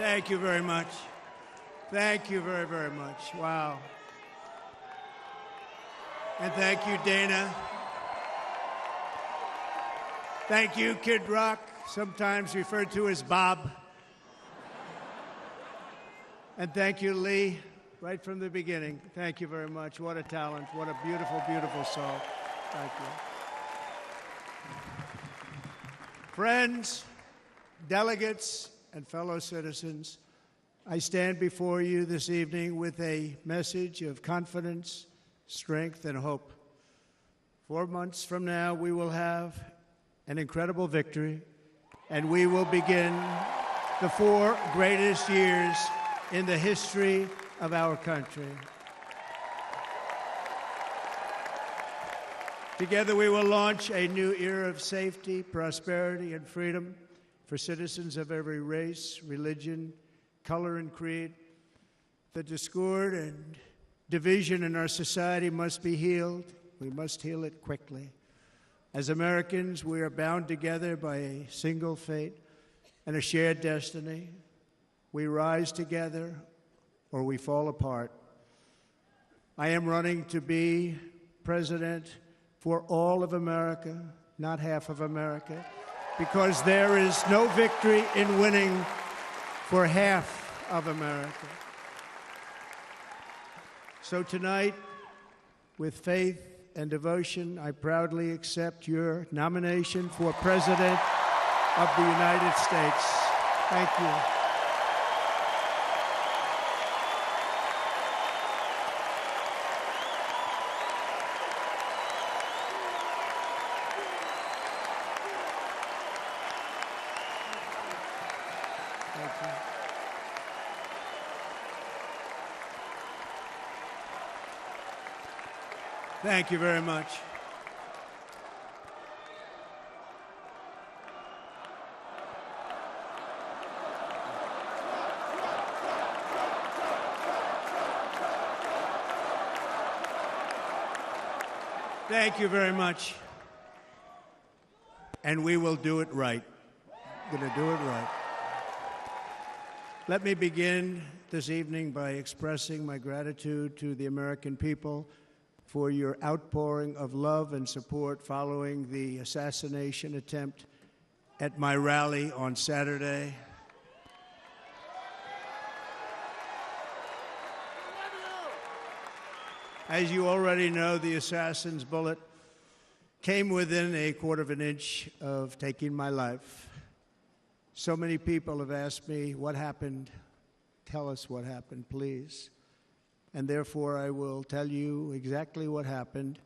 Thank you very much. Thank you very, very much. Wow. And thank you, Dana. Thank you, Kid Rock, sometimes referred to as Bob. And thank you, Lee, right from the beginning. Thank you very much. What a talent. What a beautiful, beautiful song. Thank you. Friends, delegates, and fellow citizens, I stand before you this evening with a message of confidence, strength, and hope. 4 months from now, we will have an incredible victory, and we will begin the 4 greatest years in the history of our country. Together, we will launch a new era of safety, prosperity, and freedom for citizens of every race, religion, color, and creed. The discord and division in our society must be healed. We must heal it quickly. As Americans, we are bound together by a single fate and a shared destiny. We rise together or we fall apart. I am running to be president for all of America, not half of America, because there is no victory in winning for half of America. So tonight, with faith and devotion, I proudly accept your nomination for President of the United States. Thank you. Thank you very much. Thank you very much. And we will do it right. We're going to do it right. Let me begin this evening by expressing my gratitude to the American people for your outpouring of love and support following the assassination attempt at my rally on Saturday. As you already know, the assassin's bullet came within a quarter of an inch of taking my life. So many people have asked me, what happened? Tell us what happened, please. And therefore, I will tell you exactly what happened,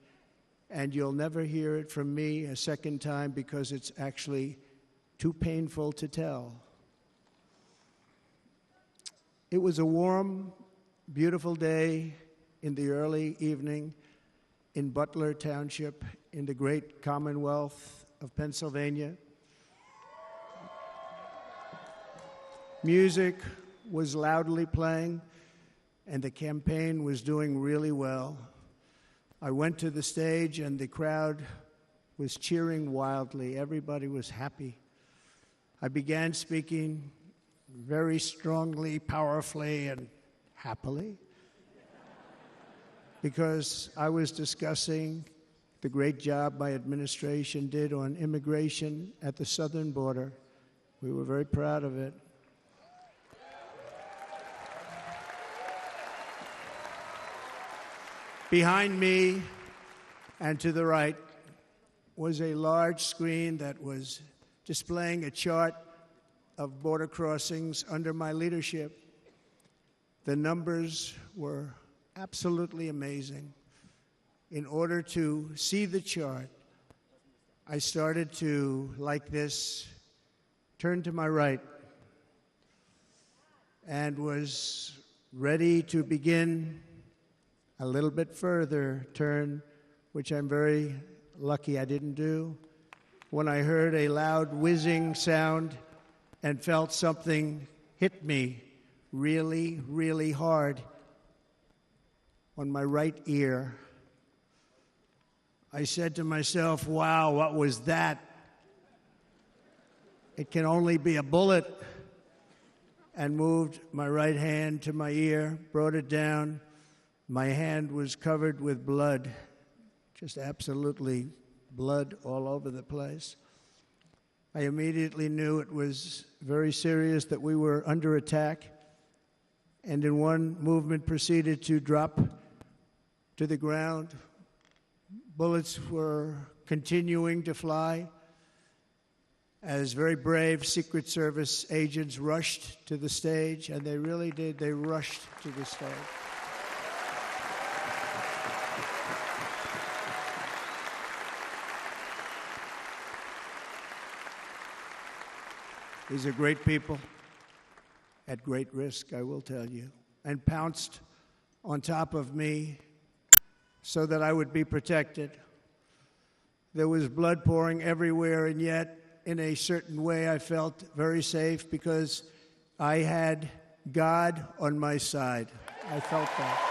and you'll never hear it from me a second time because it's actually too painful to tell. It was a warm, beautiful day in the early evening in Butler Township in the great Commonwealth of Pennsylvania. Music was loudly playing, and the campaign was doing really well. I went to the stage, and the crowd was cheering wildly. Everybody was happy. I began speaking very strongly, powerfully, and happily because I was discussing the great job my administration did on immigration at the southern border. We were very proud of it. Behind me and to the right was a large screen that was displaying a chart of border crossings under my leadership. The numbers were absolutely amazing. In order to see the chart, I started to, like this, turn to my right and was ready to begin a little bit further turn, which I'm very lucky I didn't do, when I heard a loud whizzing sound and felt something hit me really, really hard on my right ear. I said to myself, wow, what was that? It can only be a bullet. and moved my right hand to my ear, brought it down. My hand was covered with blood, just absolutely blood all over the place. I immediately knew it was very serious, that we were under attack, and in one movement proceeded to drop to the ground. Bullets were continuing to fly as very brave Secret Service agents rushed to the stage, and they really did. They rushed to the stage. These are great people, at great risk, I will tell you, and pounced on top of me so that I would be protected. There was blood pouring everywhere, and yet, in a certain way, I felt very safe because I had God on my side. I felt that.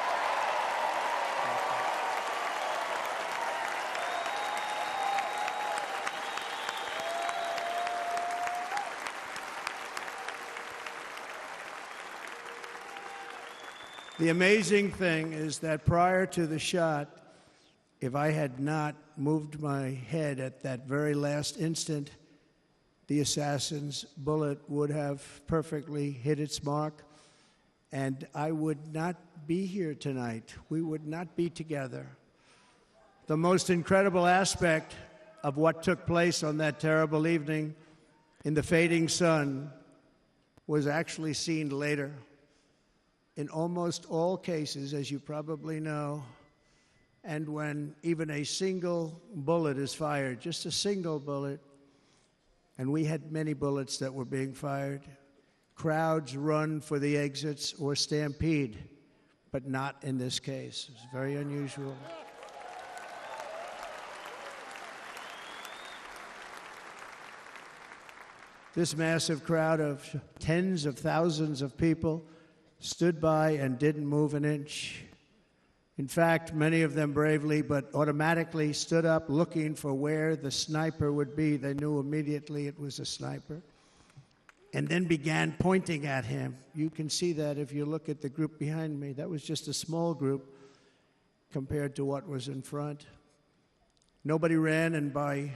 The amazing thing is that prior to the shot, if I had not moved my head at that very last instant, the assassin's bullet would have perfectly hit its mark, and I would not be here tonight. We would not be together. The most incredible aspect of what took place on that terrible evening in the fading sun was actually seen later. In almost all cases, as you probably know, and when even a single bullet is fired, just a single bullet, and we had many bullets that were being fired, crowds run for the exits or stampede, but not in this case. It's very unusual. This massive crowd of tens of thousands of people stood by and didn't move an inch. In fact, many of them bravely, but automatically stood up looking for where the sniper would be. They knew immediately it was a sniper. And then began pointing at him. You can see that if you look at the group behind me. That was just a small group compared to what was in front. Nobody ran, and by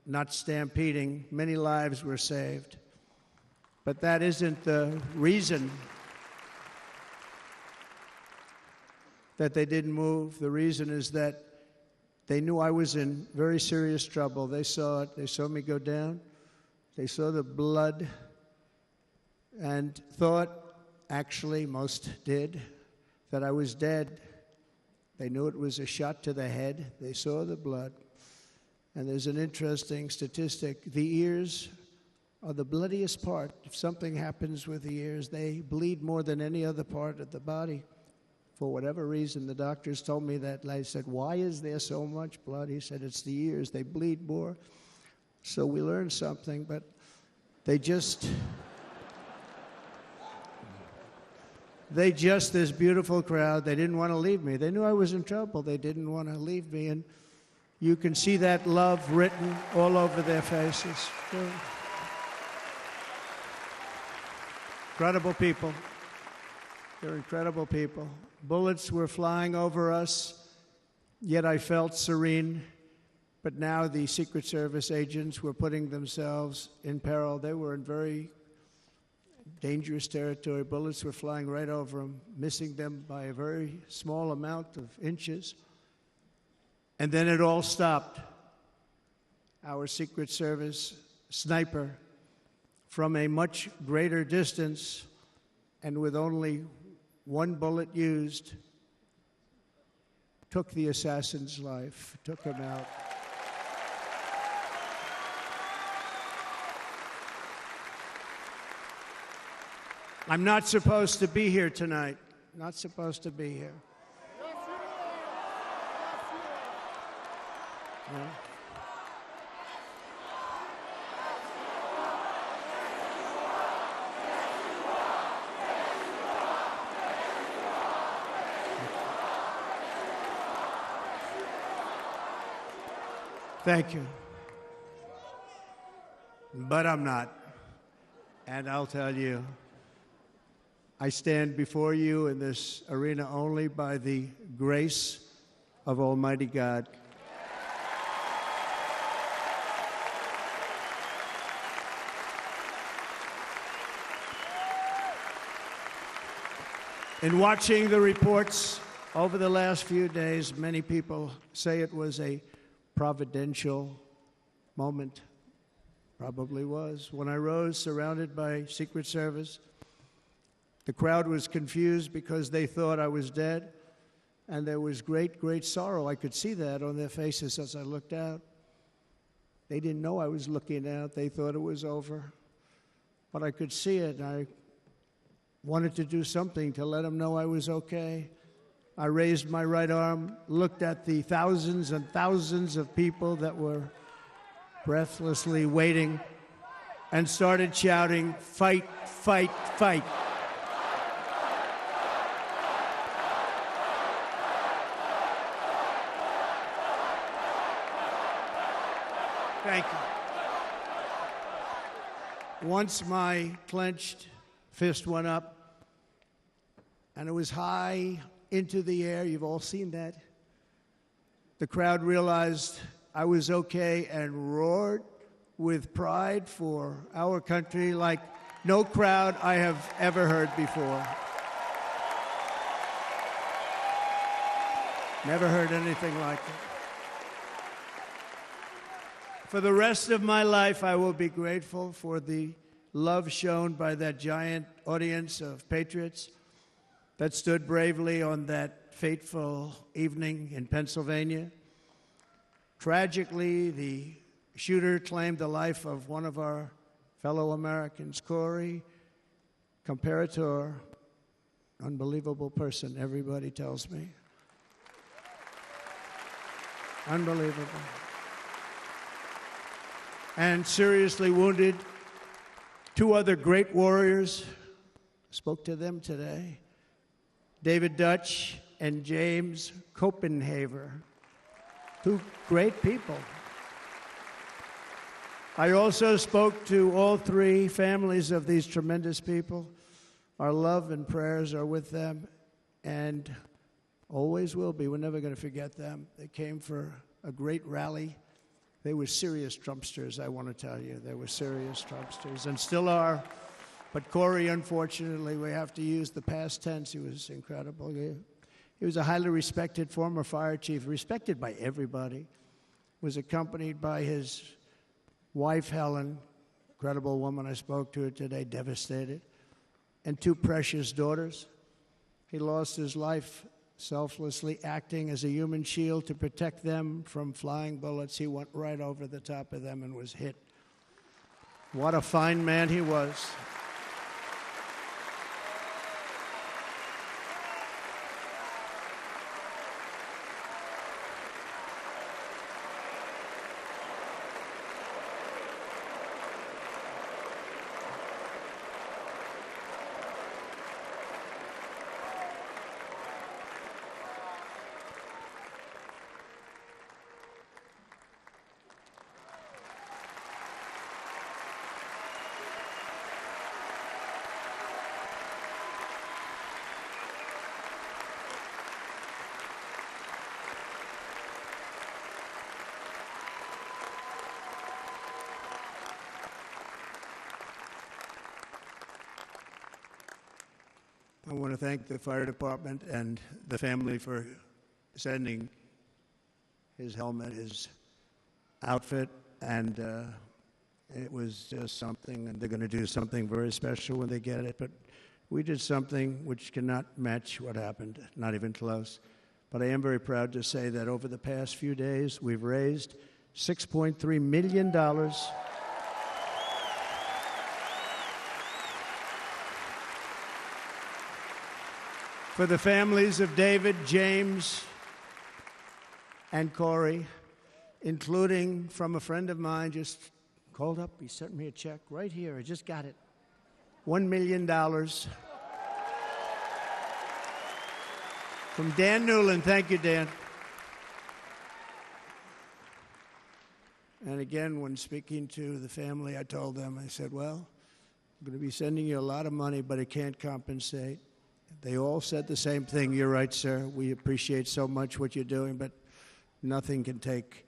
not stampeding, many lives were saved. But that isn't the reason that they didn't move. The reason is that they knew I was in very serious trouble. They saw it. They saw me go down. They saw the blood and thought, actually most did, that I was dead. They knew it was a shot to the head. They saw the blood. And there's an interesting statistic. The ears are the bloodiest part. If something happens with the ears, they bleed more than any other part of the body. For whatever reason, the doctors told me that. I said, why is there so much blood? He said, it's the ears. They bleed more. So we learned something, but they just, this beautiful crowd, they didn't want to leave me. They knew I was in trouble. They didn't want to leave me. And you can see that love written all over their faces. Incredible people. They're incredible people. Bullets were flying over us, yet I felt serene. But now the Secret Service agents were putting themselves in peril. They were in very dangerous territory. Bullets were flying right over them, missing them by a very small amount of inches. And then it all stopped. Our Secret Service sniper, from a much greater distance and with only one bullet used, took the assassin's life, took him out. I'm not supposed to be here tonight. Not supposed to be here. No. Thank you. But I'm not. And I'll tell you, I stand before you in this arena only by the grace of Almighty God. In watching the reports over the last few days, many people say it was a providential moment. Probably was. When I rose, surrounded by Secret Service, the crowd was confused because they thought I was dead, and there was great, great sorrow. I could see that on their faces as I looked out. They didn't know I was looking out. They thought it was over. But I could see it, and I wanted to do something to let them know I was okay. I raised my right arm, looked at the thousands and thousands of people that were breathlessly waiting, and started shouting, "Fight, fight, fight." Thank you. Once my clenched fist went up, and it was high into the air. You've all seen that. The crowd realized I was okay and roared with pride for our country like no crowd I have ever heard before. Never heard anything like it. For the rest of my life, I will be grateful for the love shown by that giant audience of patriots that stood bravely on that fateful evening in Pennsylvania. Tragically, the shooter claimed the life of one of our fellow Americans, Corey, comparator, unbelievable person, everybody tells me. Unbelievable. And seriously wounded, two other great warriors, spoke to them today, David Dutch and James Copenhaver, two great people. I also spoke to all three families of these tremendous people. Our love and prayers are with them, and always will be. We're never going to forget them. They came for a great rally. They were serious Trumpsters, I want to tell you. They were serious Trumpsters, and still are. But Corey, unfortunately, we have to use the past tense. He was incredible. He was a highly respected former fire chief, respected by everybody. Was accompanied by his wife, Helen, incredible woman. I spoke to her today, devastated, and two precious daughters. He lost his life selflessly acting as a human shield to protect them from flying bullets. He went right over the top of them and was hit. What a fine man he was. I want to thank the fire department and the family for sending his helmet, his outfit, and it was just something, and they're going to do something very special when they get it. But we did something which cannot match what happened, not even close. But I am very proud to say that over the past few days, we've raised $6.3 million for the families of David, James, and Corey, including from a friend of mine, just called up. He sent me a check right here. I just got it. $1 million from Dan Newland. Thank you, Dan. And again, when speaking to the family, I told them, I said, well, I'm going to be sending you a lot of money, but it can't compensate. They all said the same thing. You're right, sir. We appreciate so much what you're doing, but nothing can take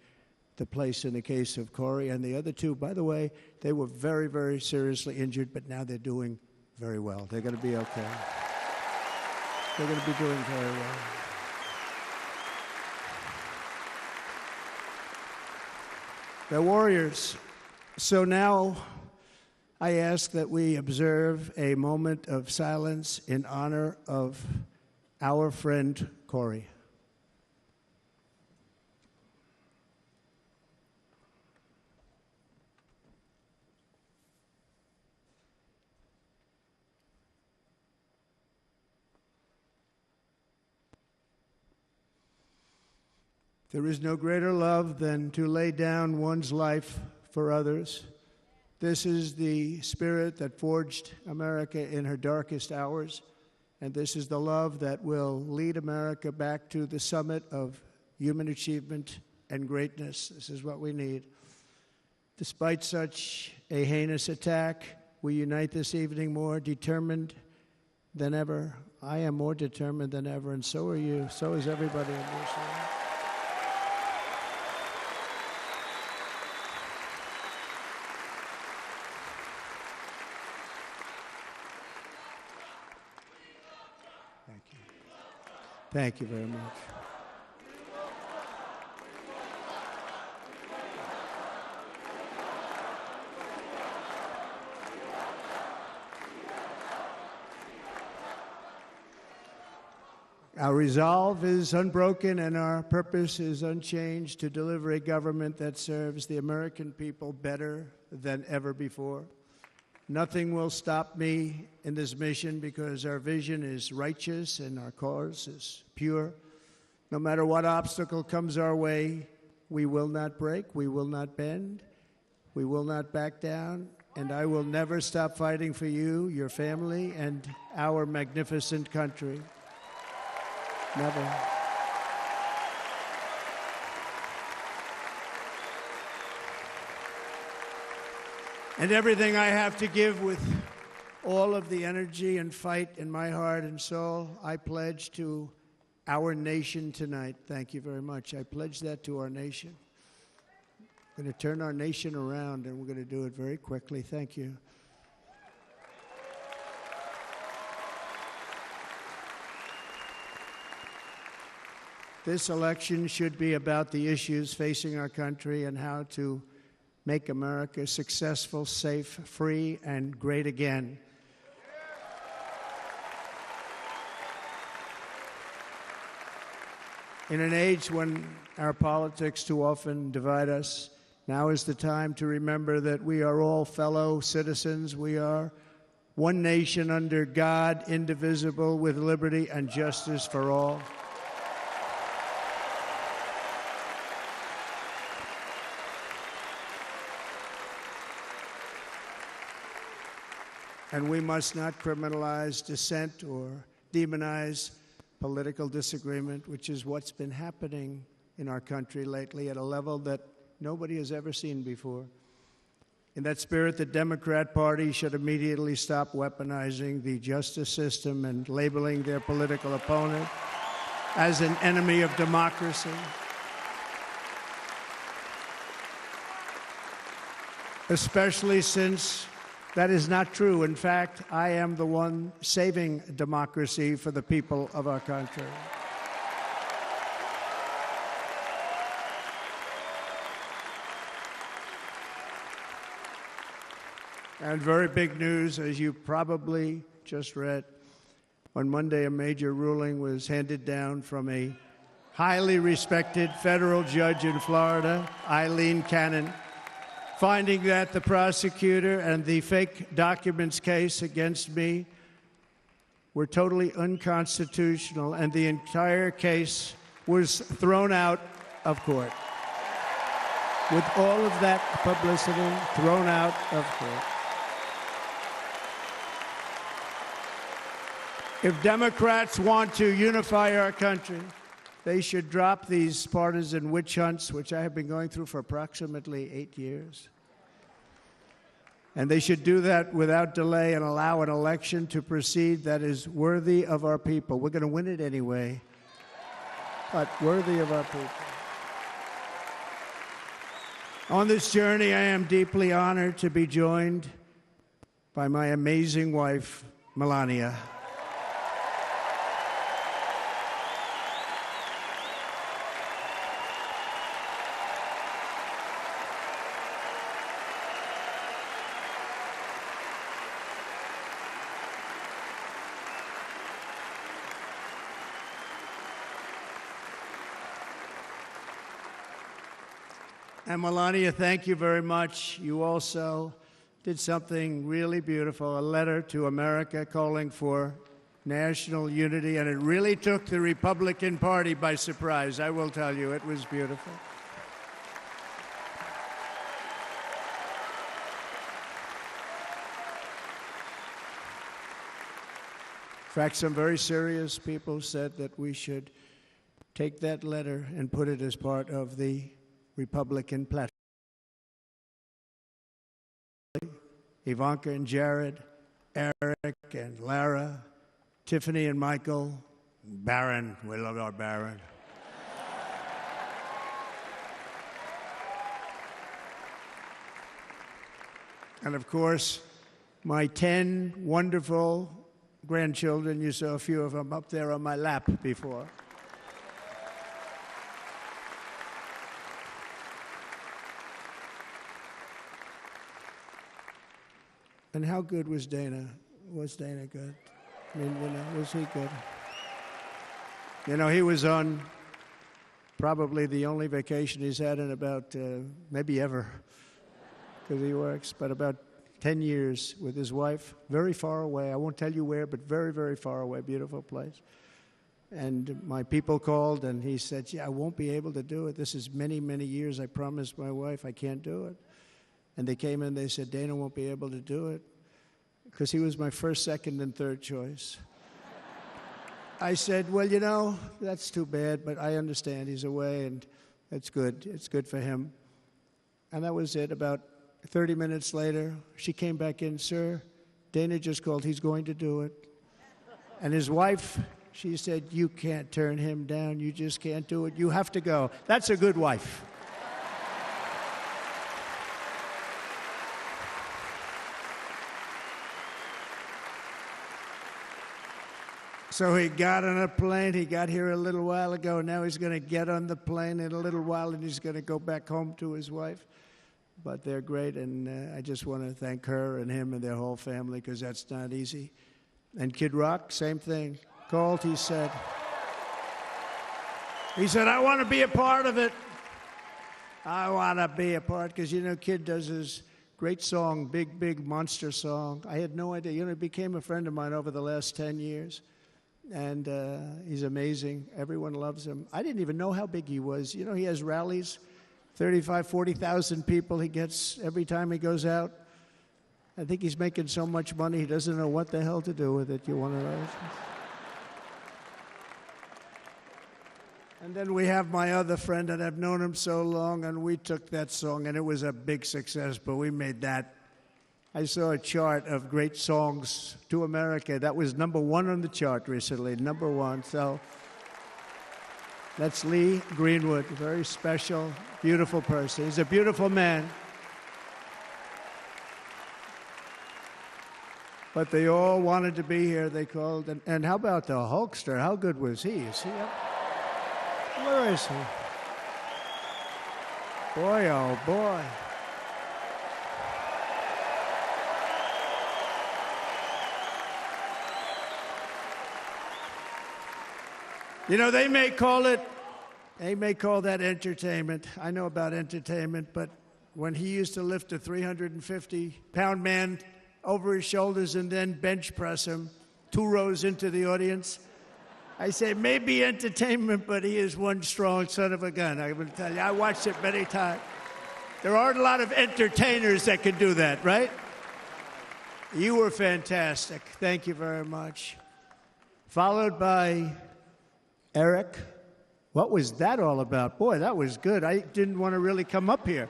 the place in the case of Corey. And the other two, by the way, they were very, very seriously injured, but now they're doing very well. They're going to be okay. They're going to be doing very well. They're warriors. So now I ask that we observe a moment of silence in honor of our friend Corey. There is no greater love than to lay down one's life for others. This is the spirit that forged America in her darkest hours, and this is the love that will lead America back to the summit of human achievement and greatness. This is what we need. Despite such a heinous attack, we unite this evening more determined than ever. I am more determined than ever, and so are you. So is everybody in this room. Thank you very much. Our resolve is unbroken and our purpose is unchanged to deliver a government that serves the American people better than ever before. Nothing will stop me in this mission because our vision is righteous and our cause is pure. No matter what obstacle comes our way, we will not break, we will not bend, we will not back down, and I will never stop fighting for you, your family, and our magnificent country. Never. And everything I have to give with all of the energy and fight in my heart and soul, I pledge to our nation tonight. Thank you very much. I pledge that to our nation. We're going to turn our nation around, and we're going to do it very quickly. Thank you. This election should be about the issues facing our country and how to make America successful, safe, free, and great again. In an age when our politics too often divide us, now is the time to remember that we are all fellow citizens. We are one nation under God, indivisible, with liberty and justice for all. And we must not criminalize dissent or demonize political disagreement, which is what's been happening in our country lately at a level that nobody has ever seen before. In that spirit, the Democrat Party should immediately stop weaponizing the justice system and labeling their political opponent as an enemy of democracy. Especially since that is not true. In fact, I am the one saving democracy for the people of our country. And very big news, as you probably just read, on Monday a major ruling was handed down from a highly respected federal judge in Florida, Eileen Cannon, finding that the prosecutor and the fake documents case against me were totally unconstitutional, and the entire case was thrown out of court. With all of that publicity, thrown out of court. If Democrats want to unify our country, they should drop these partisan witch hunts, which I have been going through for approximately 8 years. And they should do that without delay and allow an election to proceed that is worthy of our people. We're going to win it anyway, but worthy of our people. On this journey, I am deeply honored to be joined by my amazing wife, Melania. And Melania, thank you very much. You also did something really beautiful, a letter to America calling for national unity, and it really took the Republican Party by surprise. I will tell you, it was beautiful. In fact, some very serious people said that we should take that letter and put it as part of the Republican platform. Ivanka and Jared, Eric and Lara, Tiffany and Michael, Barron, we love our Barron. And of course, my 10 wonderful grandchildren. You saw a few of them up there on my lap before. And how good was Dana? Was Dana good? I mean, was he good? He was on probably the only vacation he's had in about, maybe ever, because he works, but about 10 years with his wife, very far away. I won't tell you where, but very, very far away, beautiful place. And my people called, and he said, I won't be able to do it. This is many, many years. I promised my wife I can't do it. And they came in, they said, Dana won't be able to do it, because he was my first, second, and third choice. I said, well, that's too bad, but I understand he's away, and it's good. It's good for him. And that was it. About 30 minutes later, she came back in, sir, Dana just called. He's going to do it. And his wife, she said, you can't turn him down. You just can't do it. You have to go. That's a good wife. So he got on a plane. He got here a little while ago. Now he's going to get on the plane in a little while, and he's going to go back home to his wife. But they're great, and I just want to thank her and him and their whole family, because that's not easy. And Kid Rock, same thing. Called, he said, I want to be a part of it. I want to be a part, because, Kid does his great song, Big, Big Monster song. I had no idea. He became a friend of mine over the last 10 years. And he's amazing. Everyone loves him. I didn't even know how big he was. He has rallies, 35, 40,000 people he gets every time he goes out. I think he's making so much money, he doesn't know what the hell to do with it. You want to know? And then we have my other friend, and I've known him so long, and we took that song, and it was a big success, but we made that. I saw a chart of great songs to America. That was #1 on the chart recently, #1. So that's Lee Greenwood, a very special, beautiful person. He's a beautiful man. But they all wanted to be here. They called. And how about the Hulkster? How good was he? Is he up? Where is he? Boy, oh boy. They may call that entertainment. I know about entertainment, but when he used to lift a 350-pound man over his shoulders and then bench press him 2 rows into the audience, I say, maybe entertainment, but he is one strong son of a gun. I will tell you, I watched it many times. There aren't a lot of entertainers that can do that, right? You were fantastic. Thank you very much. Followed by Eric. What was that all about? Boy, that was good. I didn't want to really come up here.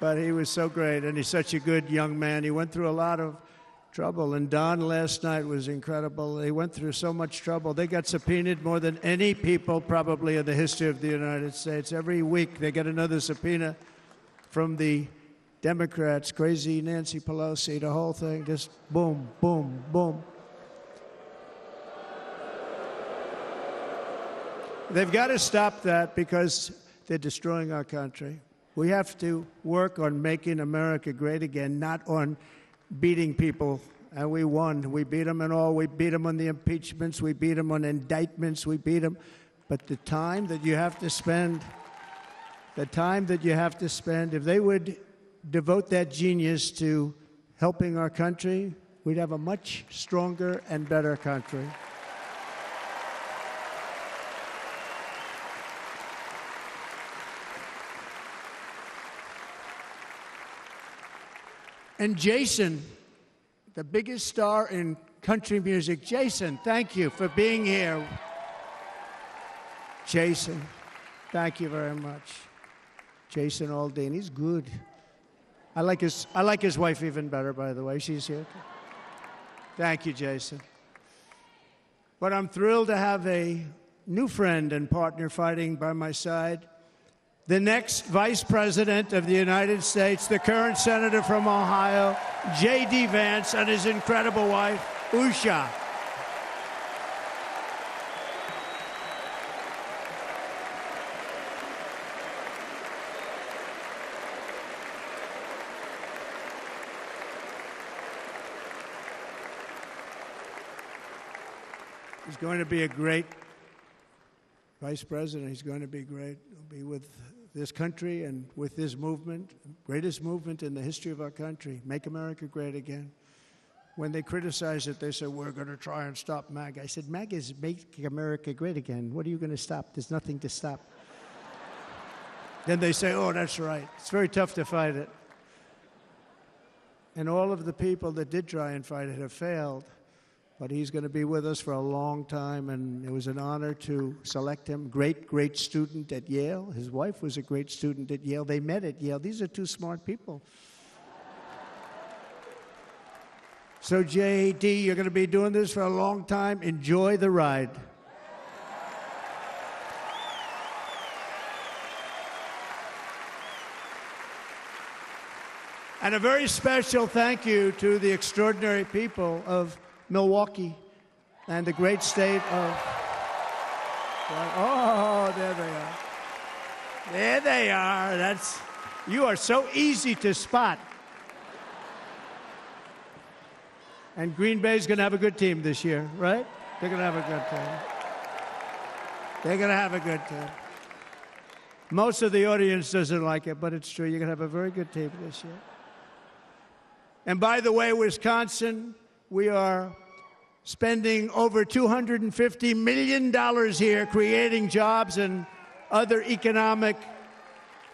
But he was so great, and he's such a good young man. He went through a lot of trouble, and Don last night was incredible. They went through so much trouble. They got subpoenaed more than any people probably in the history of the United States. Every week they get another subpoena from the Democrats, crazy Nancy Pelosi, the whole thing, just boom, boom, boom. They've got to stop that because they're destroying our country. We have to work on making America great again, not on beating people. And we won. We beat them in all. We beat them on the impeachments. We beat them on indictments. We beat them. But the time that you have to spend, if they would devote that genius to helping our country, we'd have a much stronger and better country. And Jason, the biggest star in country music. Jason, thank you for being here. Jason, thank you very much. Jason Aldean, he's good. I like his wife even better, by the way. She's here. Thank you, Jason. But I'm thrilled to have a new friend and partner fighting by my side. The next Vice President of the United States, the current Senator from Ohio, J.D. Vance, and his incredible wife, Usha. He's going to be a great Vice President. He's going to be great. He'll be with this country and with this movement, greatest movement in the history of our country, Make America Great Again. When they criticize it, they say, we're going to try and stop MAGA. I said, MAGA is Make America Great Again. What are you going to stop? There's nothing to stop. Then they say, oh, that's right. It's very tough to fight it. And all of the people that did try and fight it have failed. But he's going to be with us for a long time, and it was an honor to select him. Great, great student at Yale. His wife was a great student at Yale. They met at Yale. These are two smart people. So, J.D., you're going to be doing this for a long time. Enjoy the ride. And a very special thank you to the extraordinary people of Milwaukee and the great state of... Oh, there they are. There they are. You are so easy to spot. And Green Bay's going to have a good team this year, right? They're going to have a good team. They're going to have a good team. Most of the audience doesn't like it, but it's true. You're going to have a very good team this year. And by the way, Wisconsin, we are spending over $250 million here creating jobs and other economic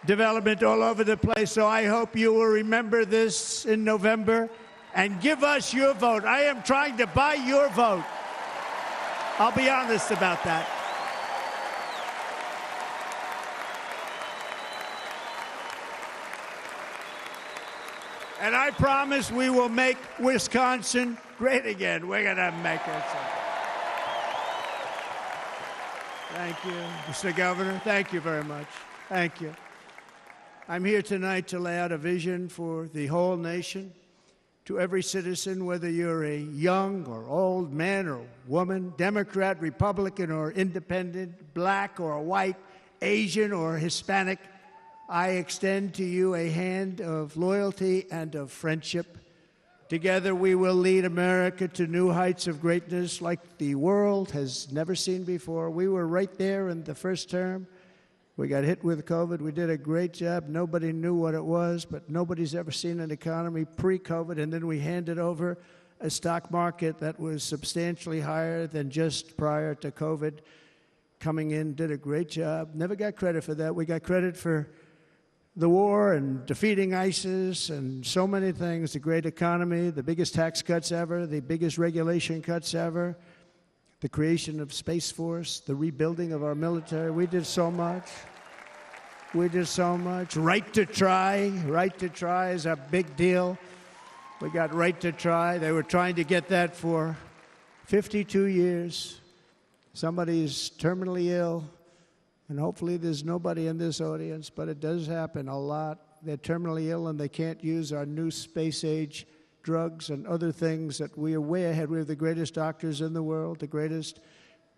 development all over the place. So I hope you will remember this in November and give us your vote. I am trying to buy your vote. I'll be honest about that. And I promise we will make Wisconsin great again. We're going to make it. Thank you, Mr. Governor. Thank you very much. Thank you. I'm here tonight to lay out a vision for the whole nation. To every citizen, whether you're a young or old man or woman, Democrat, Republican, or independent, black or white, Asian or Hispanic, I extend to you a hand of loyalty and of friendship. Together we will lead America to new heights of greatness like the world has never seen before. We were right there in the first term. We got hit with COVID. We did a great job. Nobody knew what it was, but nobody's ever seen an economy pre-COVID. And then we handed over a stock market that was substantially higher than just prior to COVID. Coming in, did a great job. Never got credit for that. We got credit for the war and defeating ISIS and so many things, the great economy, the biggest tax cuts ever, the biggest regulation cuts ever, the creation of Space Force, the rebuilding of our military. We did so much. We did so much. Right to try. Right to try is a big deal. We got right to try. They were trying to get that for 52 years. Somebody's terminally ill, and hopefully there's nobody in this audience, but it does happen a lot. They're terminally ill and they can't use our new space-age drugs and other things that we are way ahead. We have the greatest doctors in the world, the greatest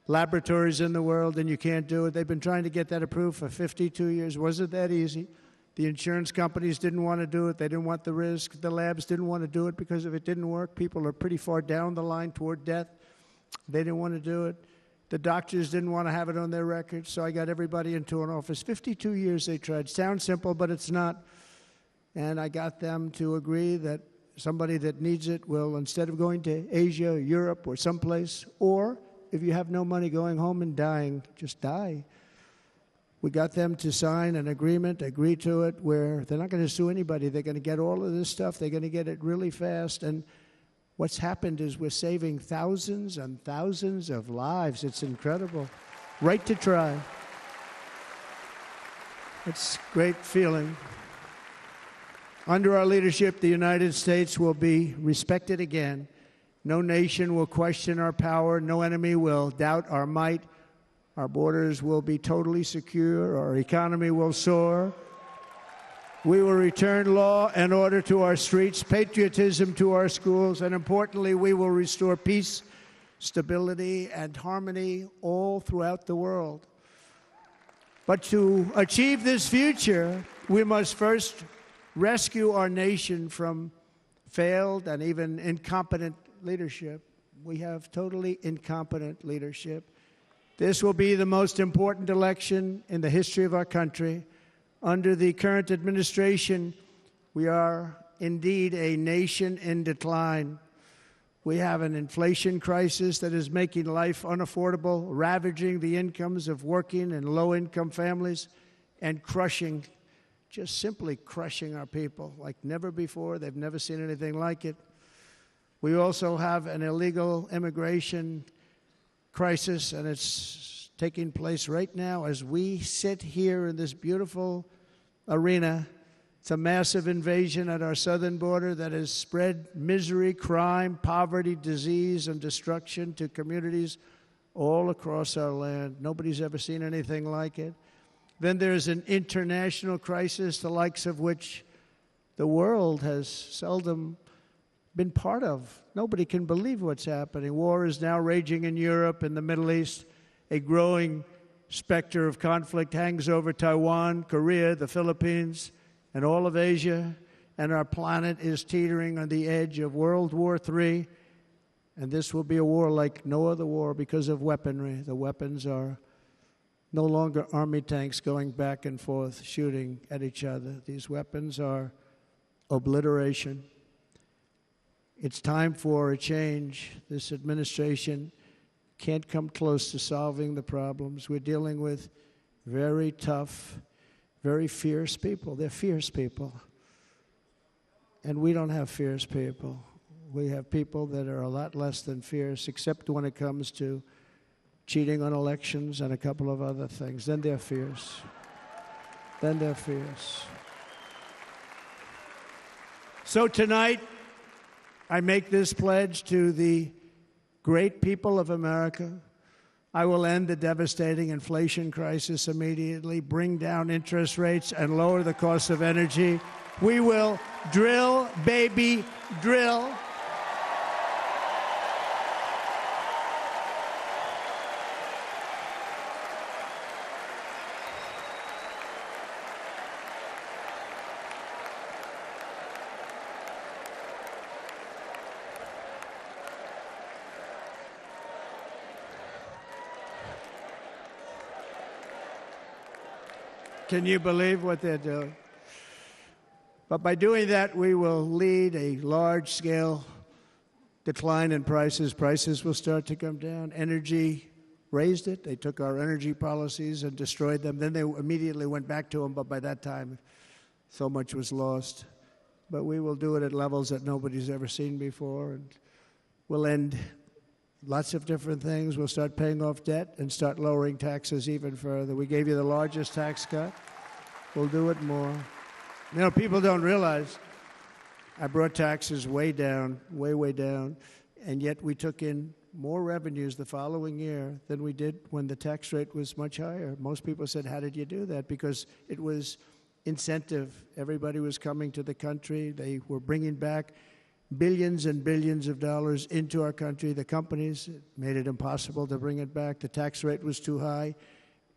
laboratories in the world, and you can't do it. They've been trying to get that approved for 52 years. Wasn't that easy? The insurance companies didn't want to do it. They didn't want the risk. The labs didn't want to do it because if it didn't work, people are pretty far down the line toward death. They didn't want to do it. The doctors didn't want to have it on their records, so I got everybody into an office. 52 years they tried. Sounds simple, but it's not. And I got them to agree that somebody that needs it will, instead of going to Asia, Europe, or someplace, or if you have no money, going home and dying, just die. We got them to sign an agreement, agree to it, where they're not going to sue anybody. They're going to get all of this stuff. They're going to get it really fast. And what's happened is we're saving thousands and thousands of lives. It's incredible. Right to try. It's a great feeling. Under our leadership, the United States will be respected again. No nation will question our power. No enemy will doubt our might. Our borders will be totally secure. Our economy will soar. We will return law and order to our streets, patriotism to our schools, and importantly, we will restore peace, stability, and harmony all throughout the world. But to achieve this future, we must first rescue our nation from failed and even incompetent leadership. We have totally incompetent leadership. This will be the most important election in the history of our country. Under the current administration, we are indeed a nation in decline. We have an inflation crisis that is making life unaffordable, ravaging the incomes of working and low-income families, and crushing, just simply crushing our people like never before. They've never seen anything like it. We also have an illegal immigration crisis, and it's taking place right now as we sit here in this beautiful arena. It's a massive invasion at our southern border that has spread misery, crime, poverty, disease, and destruction to communities all across our land. Nobody's ever seen anything like it. Then there's an international crisis, the likes of which the world has seldom been part of. Nobody can believe what's happening. War is now raging in Europe and the Middle East. A growing specter of conflict hangs over Taiwan, Korea, the Philippines, and all of Asia. And our planet is teetering on the edge of World War III. And this will be a war like no other war because of weaponry. The weapons are no longer army tanks going back and forth shooting at each other. These weapons are obliteration. It's time for a change. This administration can't come close to solving the problems. We're dealing with very tough, very fierce people. They're fierce people. And we don't have fierce people. We have people that are a lot less than fierce, except when it comes to cheating on elections and a couple of other things. Then they're fierce. Then they're fierce. So tonight, I make this pledge to the great people of America. I will end the devastating inflation crisis immediately, bring down interest rates, and lower the cost of energy. We will drill, baby, drill. Can you believe what they're doing? But by doing that, we will lead a large-scale decline in prices. Prices will start to come down. Energy raised it. They took our energy policies and destroyed them. Then they immediately went back to them, but by that time, so much was lost. But we will do it at levels that nobody's ever seen before, and we'll end lots of different things. We'll start paying off debt and start lowering taxes even further. We gave you the largest tax cut. We'll do it more. You know, people don't realize I brought taxes way down, way down, and yet we took in more revenues the following year than we did when the tax rate was much higher. Most people said, how did you do that? Because it was incentive. Everybody was coming to the country. They were bringing back billions and billions of dollars into our country. The companies made it impossible to bring it back. The tax rate was too high,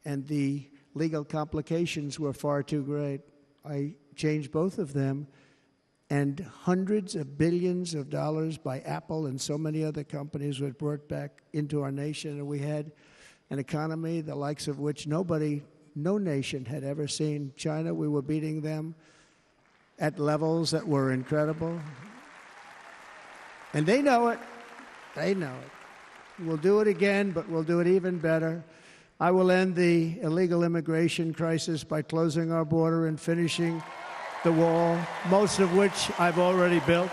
and the legal complications were far too great. I changed both of them, and hundreds of billions of dollars by Apple and so many other companies were brought back into our nation, and we had an economy the likes of which no nation had ever seen. China, we were beating them at levels that were incredible. And they know it. They know it. We'll do it again, but we'll do it even better. I will end the illegal immigration crisis by closing our border and finishing the wall, most of which I've already built.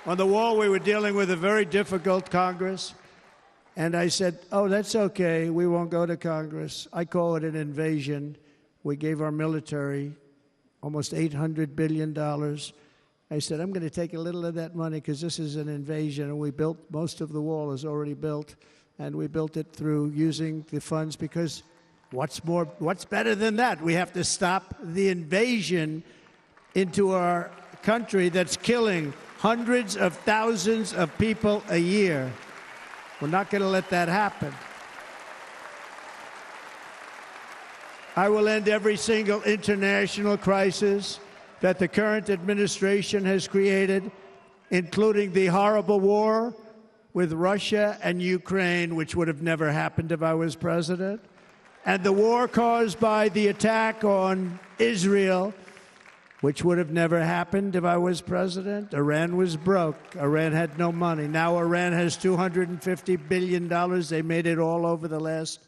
On the wall, we were dealing with a very difficult Congress, and I said, oh, that's okay, we won't go to Congress. I call it an invasion. We gave our military almost $800 billion. I said, I'm going to take a little of that money because this is an invasion, and we built, most of the wall is already built, and we built it through using the funds because what's better than that? We have to stop the invasion into our country that's killing hundreds of thousands of people a year. We're not going to let that happen. I will end every single international crisis that the current administration has created, including the horrible war with Russia and Ukraine, which would have never happened if I was president, and the war caused by the attack on Israel, which would have never happened if I was president. Iran was broke. Iran had no money. Now Iran has $250 billion. They made it all over the last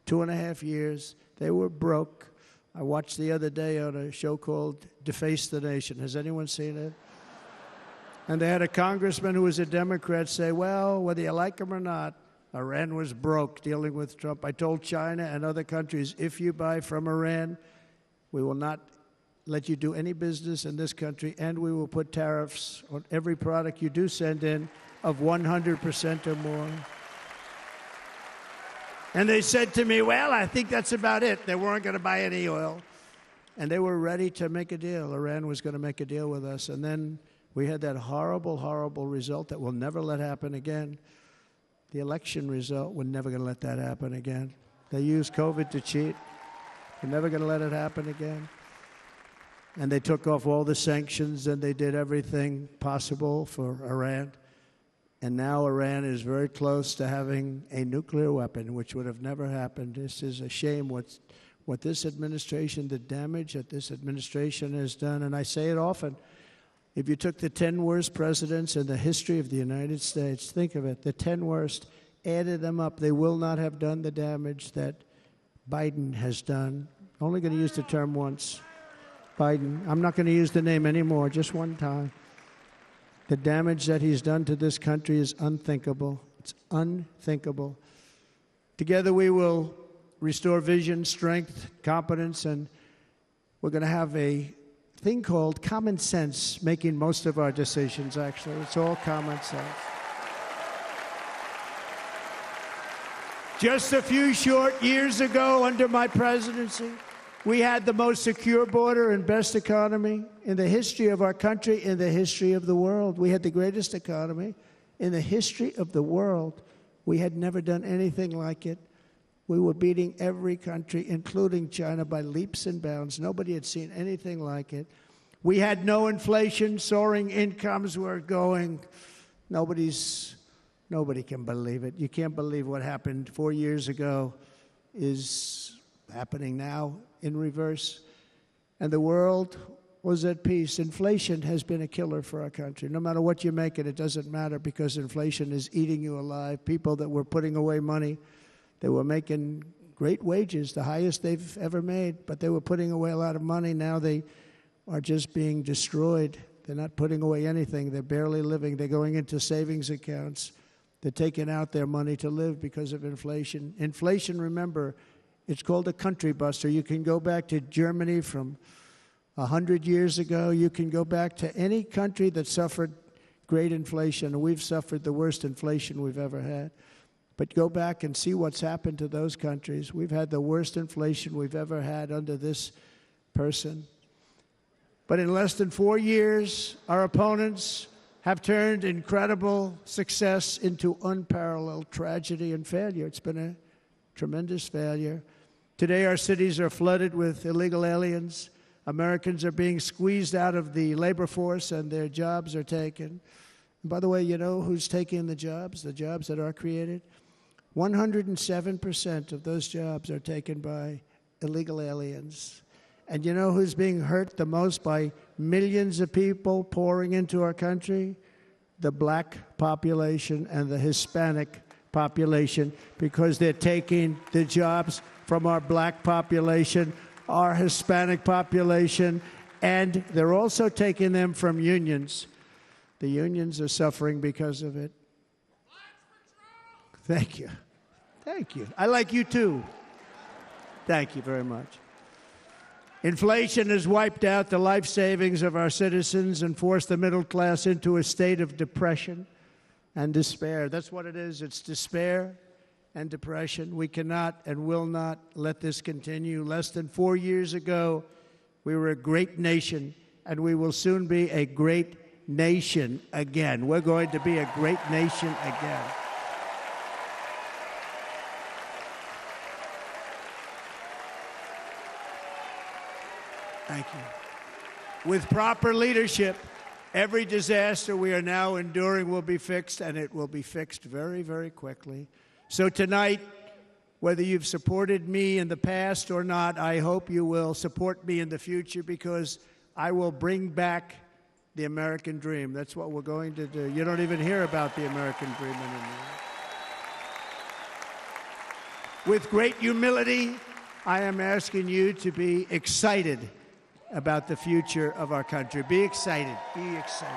2.5 years. They were broke. I watched the other day on a show called Deface the Nation. Has anyone seen it? And they had a congressman who was a Democrat say, well, whether you like him or not, Iran was broke dealing with Trump. I told China and other countries, if you buy from Iran, we will not let you do any business in this country, and we will put tariffs on every product you do send in of 100% or more. And they said to me, well, I think that's about it. They weren't going to buy any oil. And they were ready to make a deal. Iran was going to make a deal with us. And then we had that horrible, horrible result that we'll never let happen again. The election result, we're never going to let that happen again. They used COVID to cheat. We're never going to let it happen again. And they took off all the sanctions, and they did everything possible for Iran. And now Iran is very close to having a nuclear weapon, which would have never happened. This is a shame what this administration, the damage that this administration has done. And I say it often. If you took the 10 worst presidents in the history of the United States, think of it, the 10 worst, added them up, they will not have done the damage that Biden has done. Only going to use the term once. Biden. I'm not going to use the name anymore, just one time. The damage that he's done to this country is unthinkable. It's unthinkable. Together we will restore vision, strength, competence, and we're going to have a thing called common sense making most of our decisions, actually. It's all common sense. Just a few short years ago, under my presidency, we had the most secure border and best economy in the history of our country, in the history of the world. We had the greatest economy in the history of the world. We had never done anything like it. We were beating every country, including China, by leaps and bounds. Nobody had seen anything like it. We had no inflation. Soaring incomes were going. Nobody can believe it. You can't believe what happened 4 years ago is happening now in reverse. And the world was at peace. Inflation has been a killer for our country. No matter what you make it doesn't matter because inflation is eating you alive. People that were putting away money, they were making great wages, the highest they've ever made, but they were putting away a lot of money. Now they are just being destroyed. They're not putting away anything. They're barely living. They're going into savings accounts. They're taking out their money to live because of inflation. Inflation, remember, it's called a country buster. You can go back to Germany from 100 years ago. You can go back to any country that suffered great inflation, and we've suffered the worst inflation we've ever had. But go back and see what's happened to those countries. We've had the worst inflation we've ever had under this person. But in less than 4 years, our opponents have turned incredible success into unparalleled tragedy and failure. It's been a tremendous failure. Today, our cities are flooded with illegal aliens. Americans are being squeezed out of the labor force, and their jobs are taken. And by the way, you know who's taking the jobs that are created? 107% of those jobs are taken by illegal aliens. And you know who's being hurt the most by millions of people pouring into our country? The black population and the Hispanic population, because they're taking the jobs from our black population, our Hispanic population, and they're also taking them from unions. The unions are suffering because of it. Thank you. Thank you. I like you too. Thank you very much. Inflation has wiped out the life savings of our citizens and forced the middle class into a state of depression and despair. That's what it is. It's despair and depression. We cannot and will not let this continue. Less than 4 years ago, we were a great nation, and we will soon be a great nation again. We're going to be a great nation again. Thank you. With proper leadership, every disaster we are now enduring will be fixed, and it will be fixed very, very quickly. So tonight, whether you've supported me in the past or not, I hope you will support me in the future, because I will bring back the American dream. That's what we're going to do. You don't even hear about the American dream anymore. With great humility, I am asking you to be excited about the future of our country. Be excited. Be excited.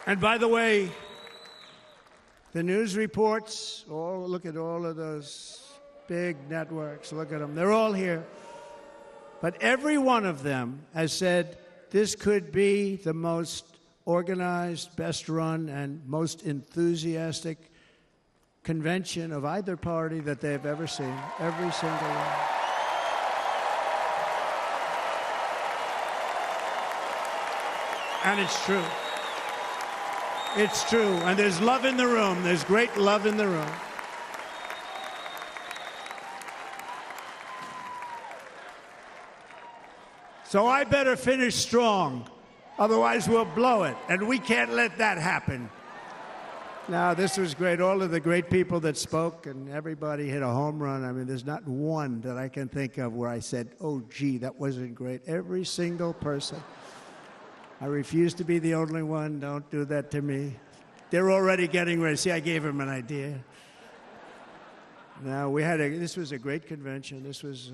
And by the way, the news reports, look at all of those big networks. Look at them. They're all here. But every one of them has said this could be the most organized, best run, and most enthusiastic convention of either party that they've ever seen. Every single one. And it's true. It's true. And there's love in the room. There's great love in the room. So I better finish strong. Otherwise, we'll blow it, and we can't let that happen. Now, this was great. All of the great people that spoke, and everybody hit a home run. I mean, there's not one that I can think of where I said, oh, gee, that wasn't great. Every single person. I refuse to be the only one. Don't do that to me. They're already getting ready. See, I gave them an idea. Now, this was a great convention. This was,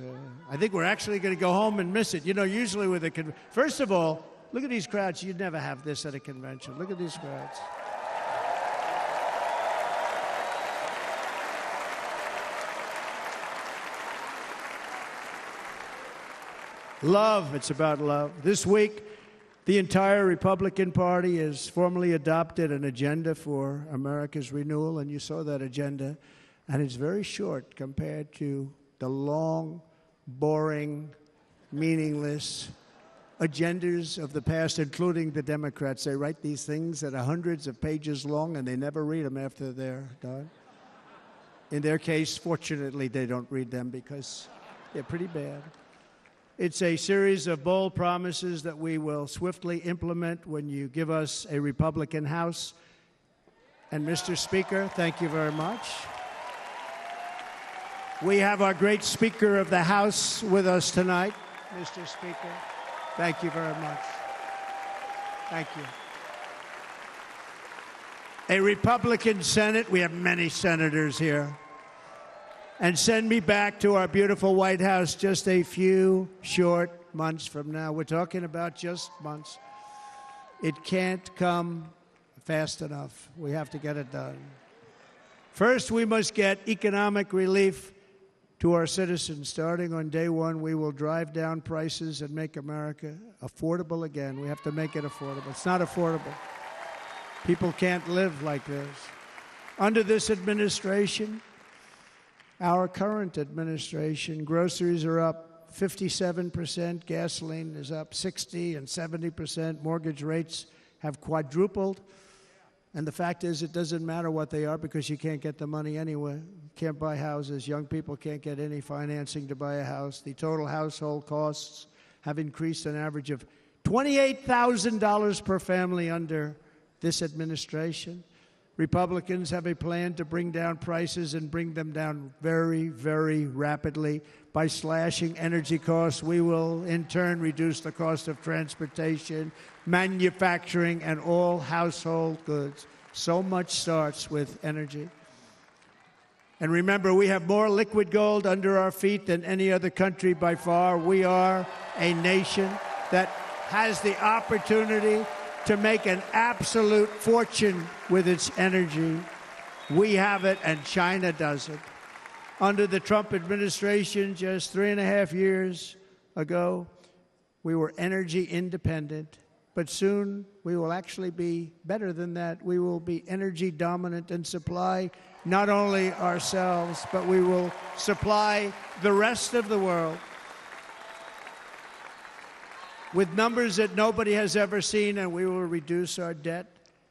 I think we're actually going to go home and miss it. You know, usually with a convention, first of all, look at these crowds. You'd never have this at a convention. Look at these crowds. Love. It's about love. This week, the entire Republican Party has formally adopted an agenda for America's renewal, and you saw that agenda. And it's very short compared to the long, boring, meaningless agendas of the past, including the Democrats. They write these things that are hundreds of pages long, and they never read them after they're done. In their case, fortunately, they don't read them because they're pretty bad. It's a series of bold promises that we will swiftly implement when you give us a Republican House. And Mr. Speaker, thank you very much. We have our great Speaker of the House with us tonight. Mr. Speaker, thank you very much. Thank you. A Republican Senate. We have many senators here. and send me back to our beautiful White House just a few short months from now. We're talking about just months. It can't come fast enough. We have to get it done. First, we must get economic relief to our citizens. Starting on day one, we will drive down prices and make America affordable again. We have to make it affordable. It's not affordable. People can't live like this. Under this administration, our current administration, groceries are up 57%, gasoline is up 60 and 70%, mortgage rates have quadrupled. And the fact is, it doesn't matter what they are because you can't get the money anyway. You can't buy houses. Young people can't get any financing to buy a house. The total household costs have increased an average of $28,000 per family under this administration. Republicans have a plan to bring down prices and bring them down very, very rapidly. By slashing energy costs, we will in turn reduce the cost of transportation, manufacturing, and all household goods. So much starts with energy. And remember, we have more liquid gold under our feet than any other country by far. We are a nation that has the opportunity to make an absolute fortune with its energy. We have it, and China doesn't. Under the Trump administration, just 3.5 years ago, we were energy independent. But soon, we will actually be better than that. We will be energy dominant and supply not only ourselves, but we will supply the rest of the world with numbers that nobody has ever seen, and we will reduce our debt,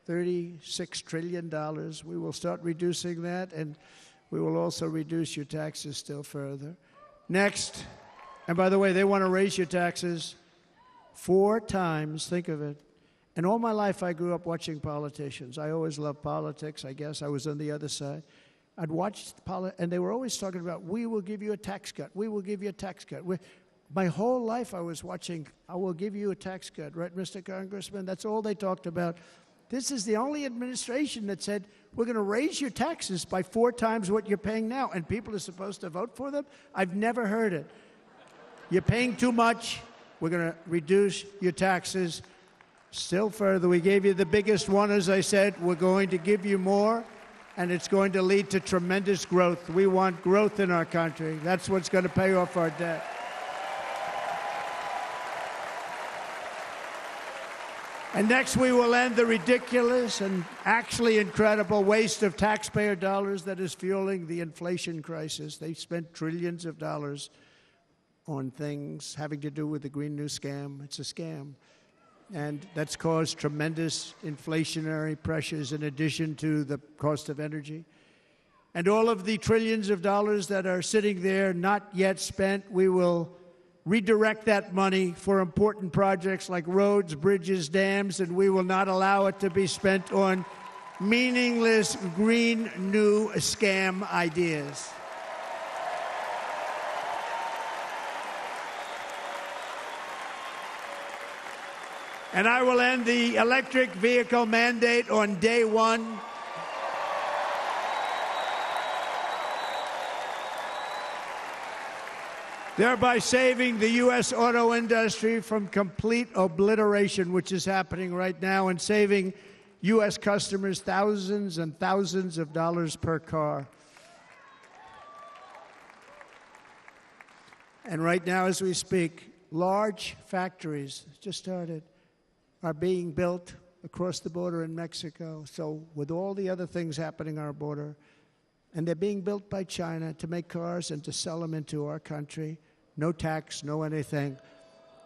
$36 trillion. We will start reducing that, and we will also reduce your taxes still further. Next, and by the way, they want to raise your taxes 4 times, think of it. And all my life I grew up watching politicians. I always loved politics, I guess. I was on the other side. I'd watch, and they were always talking about, we will give you a tax cut. We will give you a tax cut. My whole life I was watching, I will give you a tax cut, right, Mr. Congressman? That's all they talked about. This is the only administration that said, we're going to raise your taxes by 4 times what you're paying now, and people are supposed to vote for them? I've never heard it. You're paying too much. We're going to reduce your taxes still further. We gave you the biggest one, as I said. We're going to give you more, and it's going to lead to tremendous growth. We want growth in our country. That's what's going to pay off our debt. And next, we will end the ridiculous and actually incredible waste of taxpayer dollars that is fueling the inflation crisis. They spent trillions of dollars on things having to do with the Green New Scam. It's a scam. And that's caused tremendous inflationary pressures in addition to the cost of energy. And all of the trillions of dollars that are sitting there not yet spent, we will redirect that money for important projects like roads, bridges, dams, and we will not allow it to be spent on meaningless Green New Scam ideas. And I will end the electric vehicle mandate on day one. Thereby saving the U.S. auto industry from complete obliteration, which is happening right now, and saving U.S. customers thousands and thousands of dollars per car. And right now, as we speak, large factories just started are being built across the border in Mexico. So with all the other things happening on our border, and they're being built by China to make cars and to sell them into our country. No tax, no anything.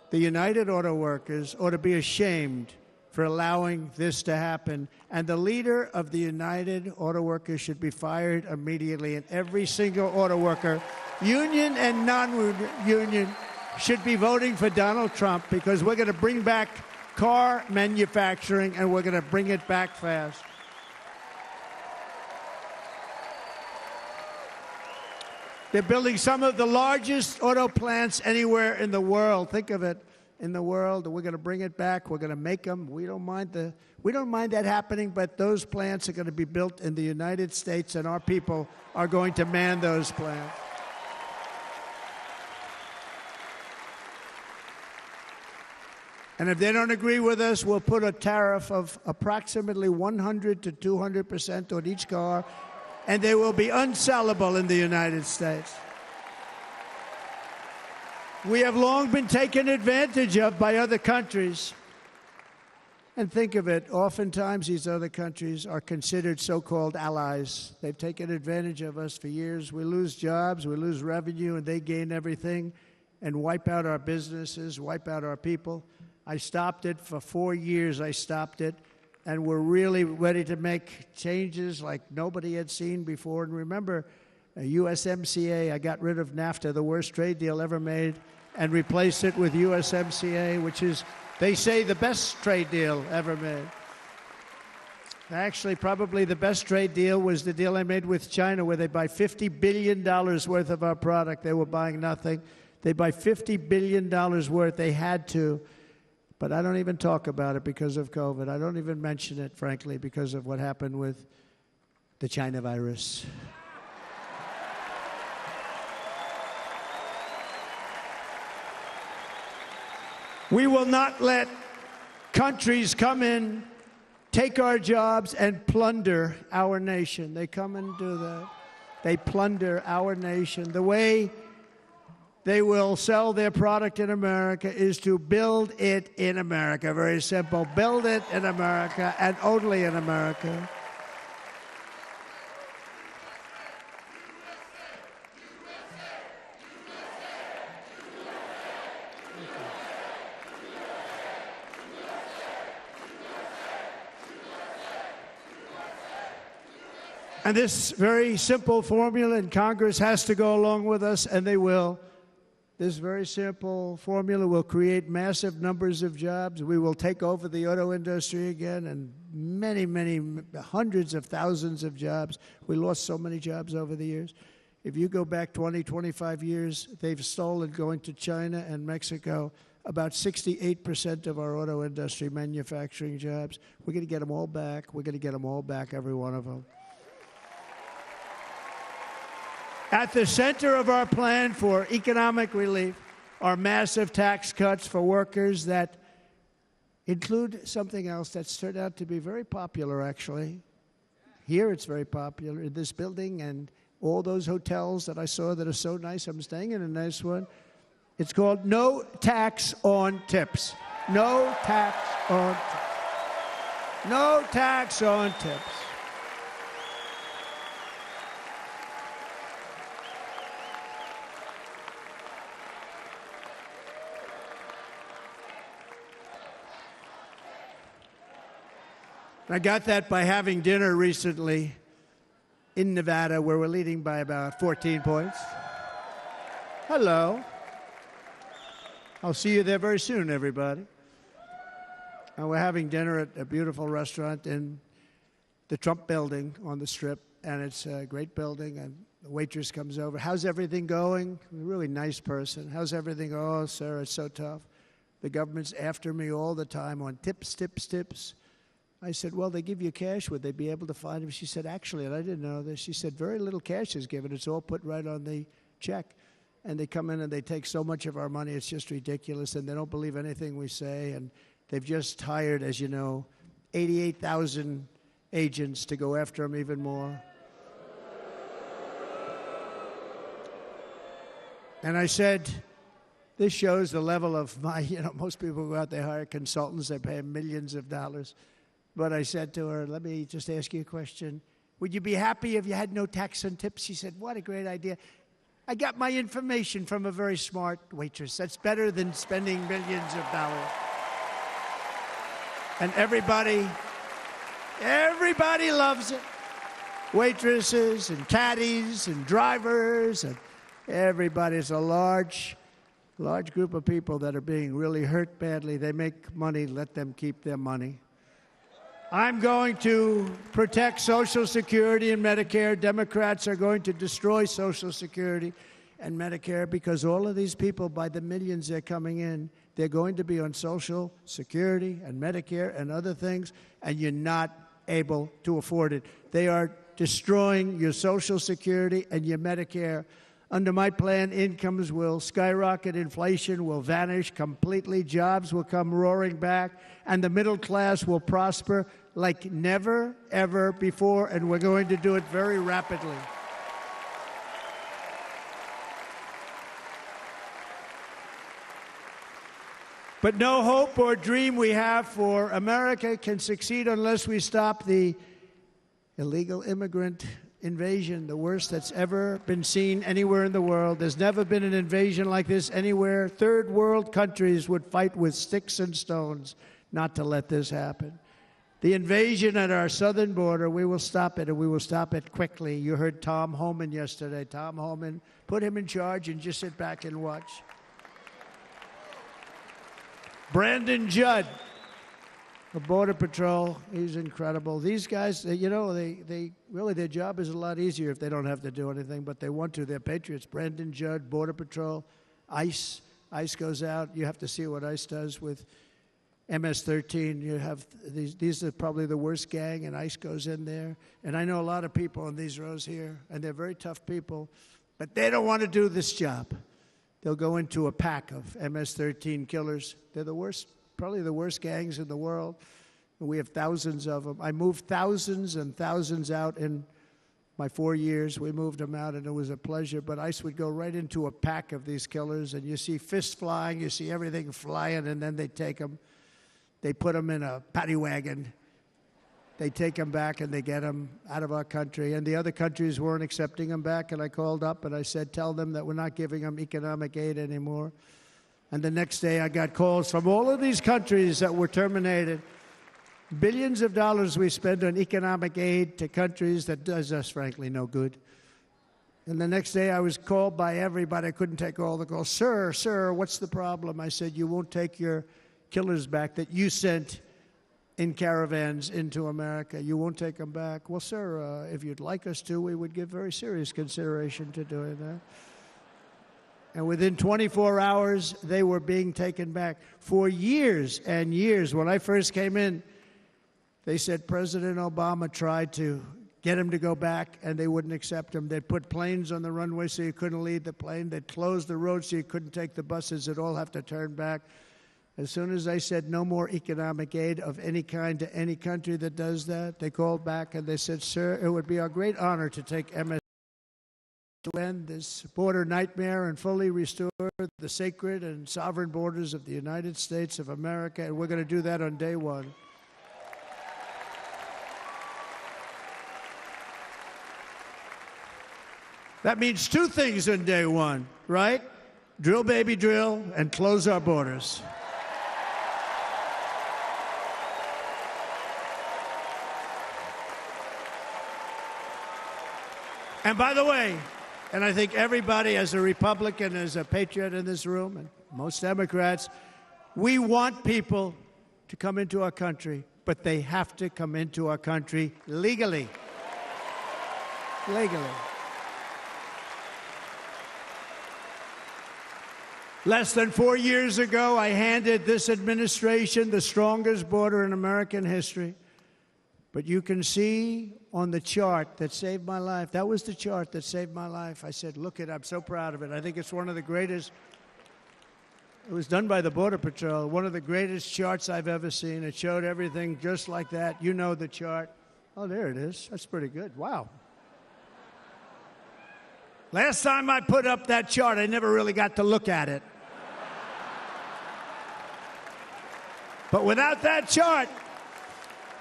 The United Auto Workers ought to be ashamed for allowing this to happen. And the leader of the United Auto Workers should be fired immediately. And every single auto worker, union and non-union, should be voting for Donald Trump because we're going to bring back car manufacturing and we're going to bring it back fast. They're building some of the largest auto plants anywhere in the world. Think of it. in the world, and we're going to bring it back. We're going to make them. We don't mind that happening, but those plants are going to be built in the United States, and our people are going to man those plants. And if they don't agree with us, we'll put a tariff of approximately 100 to 200% on each car, and they will be unsellable in the United States. We have long been taken advantage of by other countries. And think of it, oftentimes these other countries are considered so-called allies. They've taken advantage of us for years. We lose jobs, we lose revenue, and they gain everything and wipe out our businesses, wipe out our people. I stopped it for 4 years. I stopped it, and we're really ready to make changes like nobody had seen before. And remember, USMCA, I got rid of NAFTA, the worst trade deal ever made, and replaced it with USMCA, which is, they say, the best trade deal ever made. Actually, probably the best trade deal was the deal I made with China, where they buy $50 billion worth of our product. They were buying nothing. They buy $50 billion worth. They had to. But I don't even talk about it because of COVID. I don't even mention it, frankly, because of what happened with the China virus. We will not let countries come in, take our jobs, and plunder our nation. They come and do that. They plunder our nation. The way they will sell their product in America is to build it in America. Very simple. Build it in America and only in America. And this very simple formula in Congress has to go along with us, and they will. This very simple formula will create massive numbers of jobs. We will take over the auto industry again, and many, many, hundreds of thousands of jobs. We lost so many jobs over the years. If you go back 20, 25 years, they've stolen, going to China and Mexico, about 68% of our auto industry manufacturing jobs. We're going to get them all back. We're going to get them all back, every one of them. At the center of our plan for economic relief are massive tax cuts for workers that include something else that's turned out to be very popular, actually. Here it's very popular, in this building and all those hotels that I saw that are so nice. I'm staying in a nice one. It's called no tax on tips. No tax on tips. No tax on tips. I got that by having dinner recently in Nevada, where we're leading by about 14 points. Hello. I'll see you there very soon, everybody. And we're having dinner at a beautiful restaurant in the Trump building on the Strip, and it's a great building, and the waitress comes over. How's everything going? A really nice person. How's everything? Oh, sir, it's so tough. The government's after me all the time on tips, tips, tips. I said, well, they give you cash. Would they be able to find him? She said, actually, and I didn't know this, she said, very little cash is given. It's all put right on the check. And they come in and they take so much of our money, it's just ridiculous, and they don't believe anything we say. And they've just hired, as you know, 88,000 agents to go after them even more. And I said, this shows the level of my, most people go out, they hire consultants, they pay them millions of dollars. But I said to her, let me just ask you a question. Would you be happy if you had no tax on tips? She said, what a great idea. I got my information from a very smart waitress. That's better than spending millions of dollars. And everybody loves it. Waitresses and caddies and drivers and everybody. It's a large group of people that are being really hurt badly. They make money, let them keep their money. I'm going to protect Social Security and Medicare. Democrats are going to destroy Social Security and Medicare because all of these people, by the millions they're coming in, they're going to be on Social Security and Medicare and other things, and you're not able to afford it. They are destroying your Social Security and your Medicare. Under my plan, incomes will skyrocket, inflation will vanish completely, jobs will come roaring back, and the middle class will prosper like never, ever before, and we're going to do it very rapidly. But no hope or dream we have for America can succeed unless we stop the illegal immigrant invasion, the worst that's ever been seen anywhere in the world. There's never been an invasion like this anywhere. Third world countries would fight with sticks and stones not to let this happen. The invasion at our southern border, we will stop it, and we will stop it quickly. You heard Tom Homan yesterday. Tom Homan, put him in charge and just sit back and watch. Brandon Judd, the Border Patrol, he's incredible. These guys, you know, they really, their job is a lot easier if they don't have to do anything, but they want to. They're patriots. Brandon Judd, Border Patrol, ICE. ICE goes out. You have to see what ICE does with MS-13. You have these are probably the worst gang, and ICE goes in there. And I know a lot of people in these rows here, and they're very tough people, but they don't want to do this job. They'll go into a pack of MS-13 killers. They're the worst, probably the worst gangs in the world. We have thousands of them. I moved thousands and thousands out in my 4 years. We moved them out, and it was a pleasure. But ICE would go right into a pack of these killers, and you see fists flying, you see everything flying, and then they take them. They put them in a paddy wagon. They take them back, and they get them out of our country. And the other countries weren't accepting them back, and I called up, and I said, tell them that we're not giving them economic aid anymore. And the next day, I got calls from all of these countries that were terminated. Billions of dollars we spend on economic aid to countries that does us, frankly, no good. And the next day, I was called by everybody. I couldn't take all the calls. Sir, what's the problem? I said, you won't take your killers back that you sent in caravans into America. You won't take them back. Well, sir, if you'd like us to, we would give very serious consideration to doing that. And within 24 hours, they were being taken back. For years and years, when I first came in, they said President Obama tried to get him to go back, and they wouldn't accept him. They'd put planes on the runway so you couldn't leave the plane. They'd close the road so you couldn't take the buses. They'd all have to turn back. As soon as I said no more economic aid of any kind to any country that does that, they called back and they said, sir, it would be our great honor to take MS to end this border nightmare and fully restore the sacred and sovereign borders of the United States of America, and we're going to do that on day one. That means two things on day one, right? Drill, baby, drill, and close our borders. And by the way, and I think everybody as a Republican, as a patriot in this room, and most Democrats, we want people to come into our country, but they have to come into our country legally. Legally. Less than 4 years ago, I handed this administration the strongest border in American history. But you can see on the chart that saved my life, that was the chart that saved my life. I said, look it, I'm so proud of it. I think it's one of the greatest, it was done by the Border Patrol, one of the greatest charts I've ever seen. It showed everything just like that. You know the chart. Oh, there it is. That's pretty good. Wow. Last time I put up that chart, I never really got to look at it. But without that chart,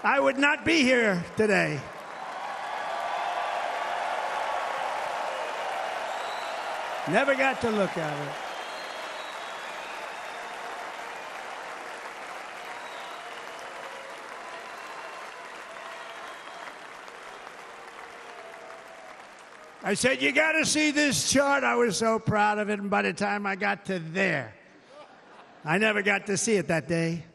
I would not be here today. Never got to look at it. I said, you got to see this chart. I was so proud of it, and by the time I got to there, I never got to see it that day.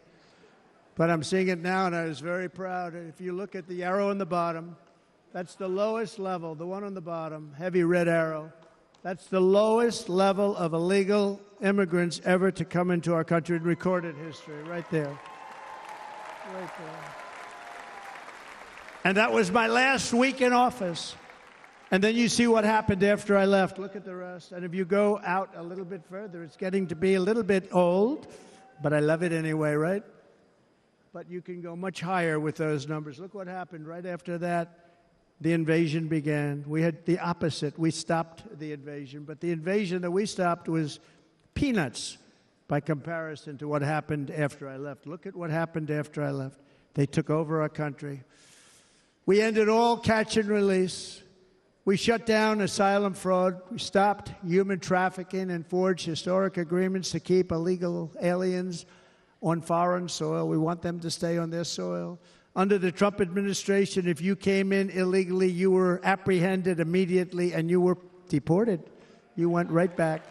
But I'm seeing it now, and I was very proud. If you look at the arrow on the bottom, that's the lowest level, the one on the bottom, heavy red arrow. That's the lowest level of illegal immigrants ever to come into our country in recorded history, right there. Right there. And that was my last week in office. And then you see what happened after I left. Look at the rest. And if you go out a little bit further, it's getting to be a little bit old, but I love it anyway, right? But you can go much higher with those numbers. Look what happened right after that. The invasion began. We had the opposite. We stopped the invasion. But the invasion that we stopped was peanuts by comparison to what happened after I left. Look at what happened after I left. They took over our country. We ended all catch and release. We shut down asylum fraud. We stopped human trafficking and forged historic agreements to keep illegal aliens on foreign soil. We want them to stay on their soil. Under the Trump administration, if you came in illegally, you were apprehended immediately and you were deported. You went right back.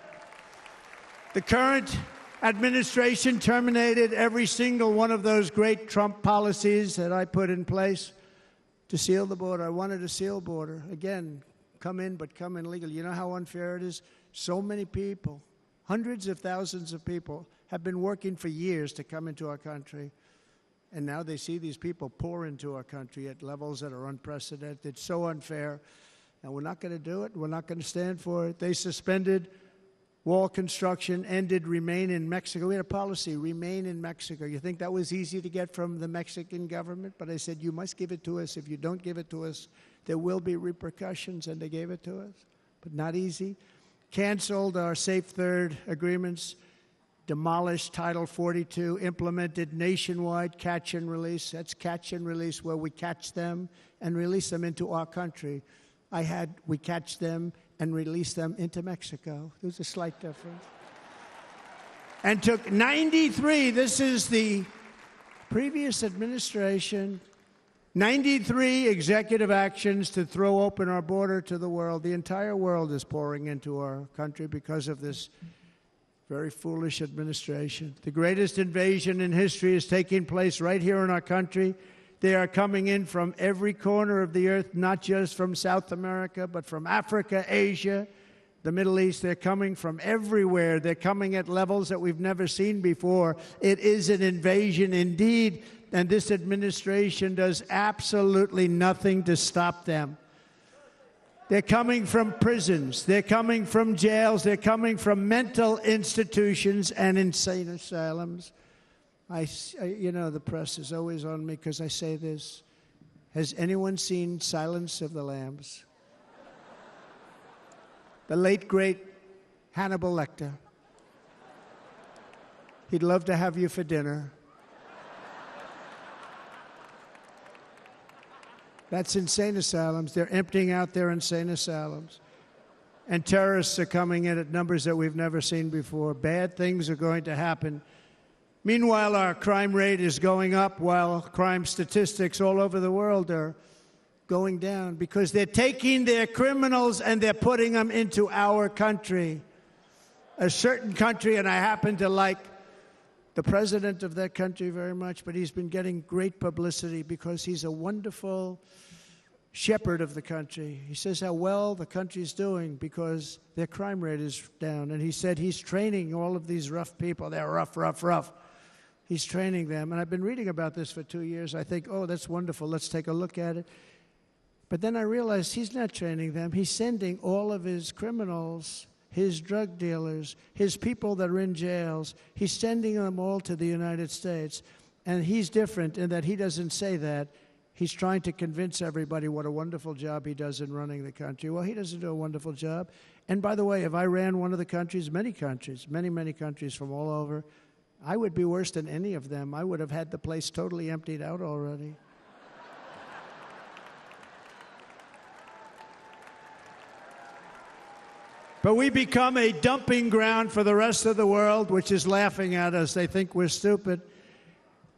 The current administration terminated every single one of those great Trump policies that I put in place to seal the border. I wanted a sealed border. Again, come in, but come in legally. You know how unfair it is? So many people, hundreds of thousands of people, have been working for years to come into our country. And now they see these people pour into our country at levels that are unprecedented. It's so unfair. And we're not going to do it. We're not going to stand for it. They suspended wall construction, ended remain in Mexico. We had a policy, remain in Mexico. You think that was easy to get from the Mexican government? But I said, you must give it to us. If you don't give it to us, there will be repercussions. And they gave it to us. But not easy. Canceled our Safe Third agreements. Demolished Title 42, implemented nationwide catch and release. That's catch and release, where we catch them and release them into our country. We catch them and release them into Mexico. There's a slight difference. And took 93, this is the previous administration, 93 executive actions to throw open our border to the world. The entire world is pouring into our country because of this very foolish administration. The greatest invasion in history is taking place right here in our country. They are coming in from every corner of the earth, not just from South America, but from Africa, Asia, the Middle East. They're coming from everywhere. They're coming at levels that we've never seen before. It is an invasion indeed, and this administration does absolutely nothing to stop them. They're coming from prisons. They're coming from jails. They're coming from mental institutions and insane asylums. You know, the press is always on me because I say this. Has anyone seen Silence of the Lambs? The late, great Hannibal Lecter. He'd love to have you for dinner. That's insane asylums. They're emptying out their insane asylums. And terrorists are coming in at numbers that we've never seen before. Bad things are going to happen. Meanwhile, our crime rate is going up, while crime statistics all over the world are going down, because they're taking their criminals and they're putting them into our country. A certain country, and I happen to like the president of that country very much, but he's been getting great publicity because he's a wonderful shepherd of the country. He says how well the country's doing because their crime rate is down. And he said he's training all of these rough people. They're rough, rough, rough. He's training them. And I've been reading about this for 2 years. I think, oh, that's wonderful. Let's take a look at it. But then I realized he's not training them. He's sending all of his criminals, his drug dealers, his people that are in jails, he's sending them all to the United States. And he's different in that he doesn't say that. He's trying to convince everybody what a wonderful job he does in running the country. Well, he doesn't do a wonderful job. And by the way, if I ran one of the countries, many countries, many countries from all over, I would be worse than any of them. I would have had the place totally emptied out already. But we become a dumping ground for the rest of the world, which is laughing at us. They think we're stupid.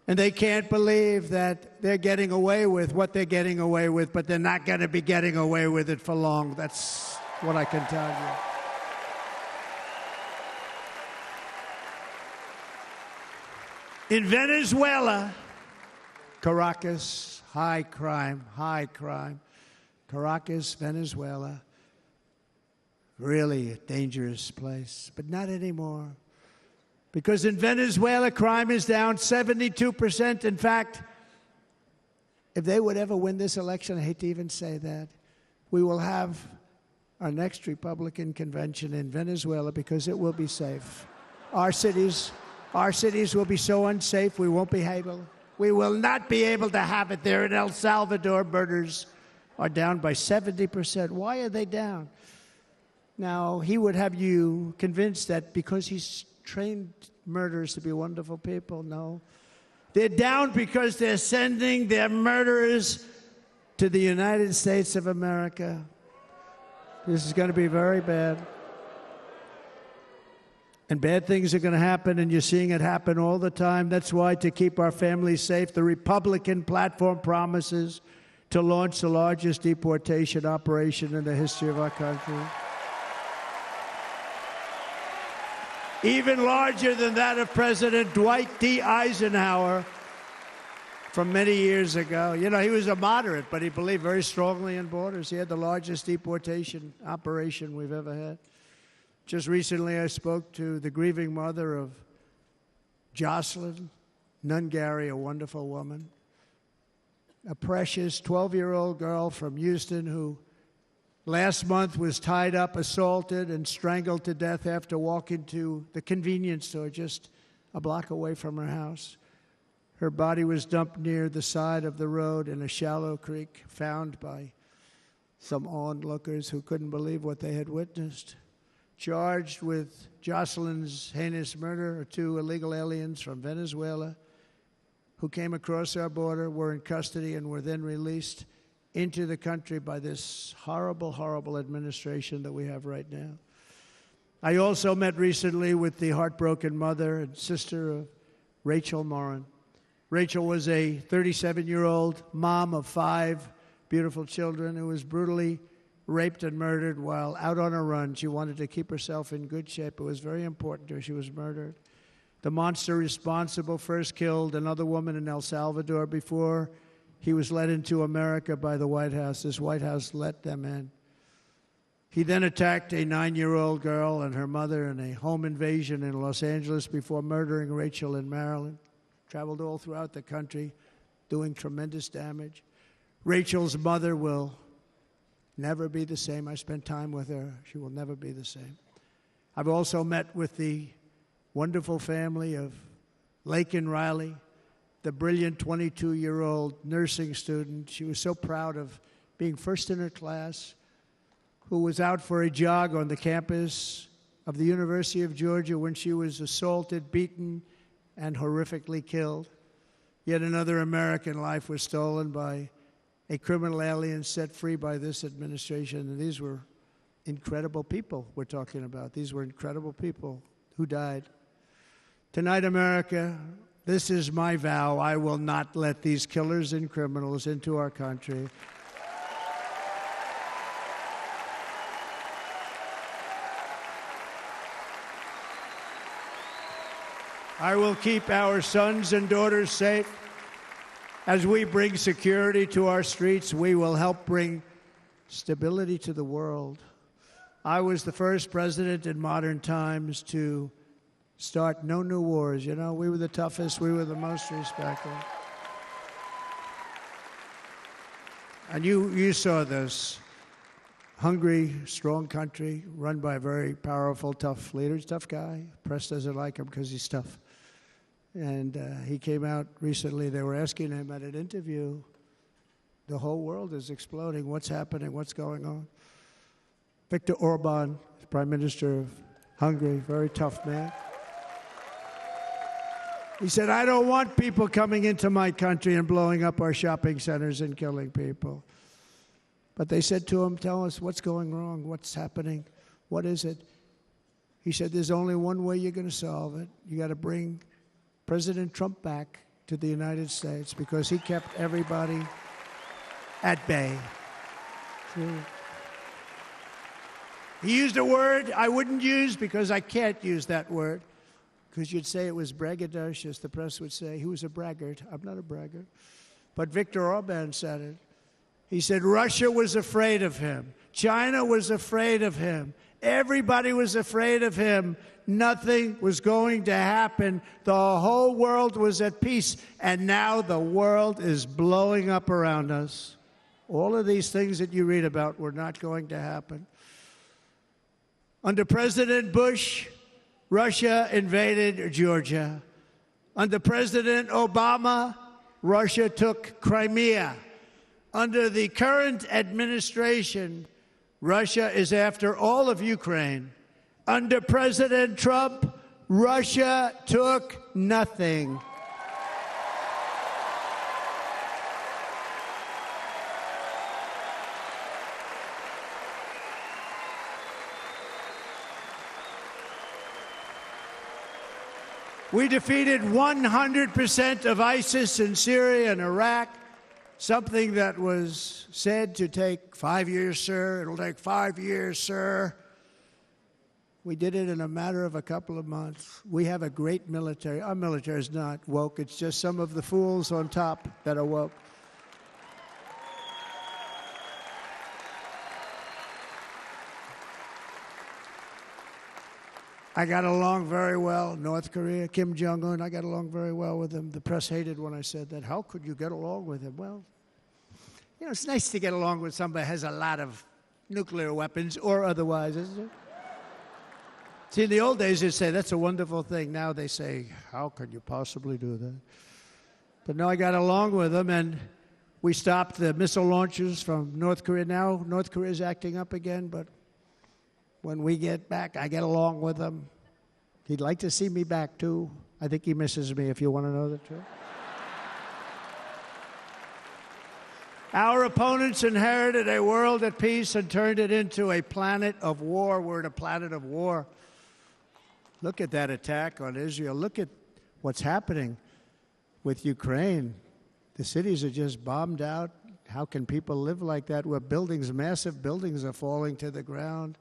And they can't believe that they're getting away with what they're getting away with, but they're not going to be getting away with it for long. That's what I can tell you. In Venezuela, Caracas, high crime. Caracas, Venezuela. really a dangerous place. But not anymore. Because in Venezuela, crime is down 72%. In fact, if they would ever win this election, I hate to even say that, we will have our next Republican convention in Venezuela because it will be safe. Our cities will be so unsafe, we will not be able to have it there. In El Salvador, murders are down by 70%. Why are they down? Now, he would have you convinced that because he's trained murderers to be wonderful people. No. They're down because they're sending their murderers to the United States of America. This is going to be very bad. And bad things are going to happen, and you're seeing it happen all the time. That's why, to keep our families safe, the Republican platform promises to launch the largest deportation operation in the history of our country. Even larger than that of President Dwight D. Eisenhower from many years ago. You know, he was a moderate, but he believed very strongly in borders. He had the largest deportation operation we've ever had. Just recently, I spoke to the grieving mother of Jocelyn Nungary, a wonderful woman, a precious 12-year-old girl from Houston who last month was tied up, assaulted, and strangled to death after walking to the convenience store just a block away from her house. Her body was dumped near the side of the road in a shallow creek, found by some onlookers who couldn't believe what they had witnessed. Charged with Jocelyn's heinous murder are 2 illegal aliens from Venezuela who came across our border, were in custody, and were then released into the country by this horrible, horrible administration that we have right now. I also met recently with the heartbroken mother and sister of Rachel Morin. Rachel was a 37-year-old mom of 5 beautiful children who was brutally raped and murdered while out on a run. She wanted to keep herself in good shape. It was very important to her. She was murdered. The monster responsible first killed another woman in El Salvador before he was led into America by the White House. This White House let them in. He then attacked a 9-year-old girl and her mother in a home invasion in Los Angeles before murdering Rachel in Maryland. Traveled all throughout the country, doing tremendous damage. Rachel's mother will never be the same. I spent time with her. She will never be the same. I've also met with the wonderful family of Laken Riley, the brilliant 22-year-old nursing student. She was so proud of being first in her class, who was out for a jog on the campus of the University of Georgia when she was assaulted, beaten, and horrifically killed. Yet another American life was stolen by a criminal alien set free by this administration. And these were incredible people we're talking about. These were incredible people who died. Tonight, America, this is my vow. I will not let these killers and criminals into our country. I will keep our sons and daughters safe. As we bring security to our streets, we will help bring stability to the world. I was the first president in modern times to start no new wars. You know, we were the toughest, we were the most respected. And you saw this. Hungry, strong country, run by a very powerful, tough leader. Tough guy. Press doesn't like him because he's tough. And he came out recently. They were asking him at an interview, the whole world is exploding. What's happening? What's going on? Viktor Orban, Prime Minister of Hungary, very tough man. He said, I don't want people coming into my country and blowing up our shopping centers and killing people. But they said to him, tell us what's going wrong, what's happening, what is it? He said, there's only one way you're going to solve it. You got to bring President Trump back to the United States because he kept everybody at bay. He used a word I wouldn't use because I can't use that word, because you'd say it was braggadocious. The press would say he was a braggart. I'm not a braggart. But Viktor Orban said it. He said Russia was afraid of him. China was afraid of him. Everybody was afraid of him. Nothing was going to happen. The whole world was at peace, and now the world is blowing up around us. All of these things that you read about were not going to happen. Under President Bush, Russia invaded Georgia. Under President Obama, Russia took Crimea. Under the current administration, Russia is after all of Ukraine. Under President Trump, Russia took nothing. We defeated 100% of ISIS in Syria and Iraq, something that was said to take 5 years, sir. It'll take 5 years, sir. We did it in a matter of a couple of months. We have a great military. Our military is not woke. It's just some of the fools on top that are woke. I got along very well. North Korea, Kim Jong-un, I got along very well with him. The press hated when I said that. How could you get along with him? Well, you know, it's nice to get along with somebody who has a lot of nuclear weapons or otherwise, isn't it? See, in the old days, they'd say, that's a wonderful thing. Now they say, how could you possibly do that? But no, I got along with him, and we stopped the missile launches from North Korea. Now North Korea is acting up again, but when we get back, I get along with him. He'd like to see me back, too. I think he misses me, if you want to know the truth. Our opponents inherited a world at peace and turned it into a planet of war. We're in a planet of war. Look at that attack on Israel. Look at what's happening with Ukraine. The cities are just bombed out. How can people live like that where buildings, massive buildings, are falling to the ground?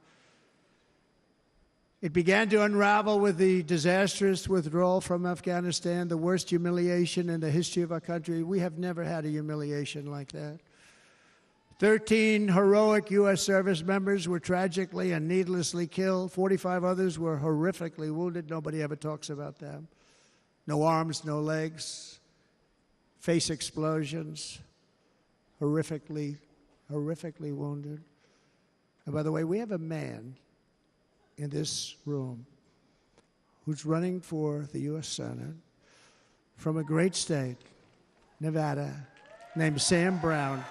It began to unravel with the disastrous withdrawal from Afghanistan, the worst humiliation in the history of our country. We have never had a humiliation like that. 13 heroic U.S. service members were tragically and needlessly killed. 45 others were horrifically wounded. Nobody ever talks about them. No arms, no legs, face explosions, horrifically wounded. And by the way, we have a man in this room who's running for the U.S. Senate from a great state, Nevada, named Sam Brown,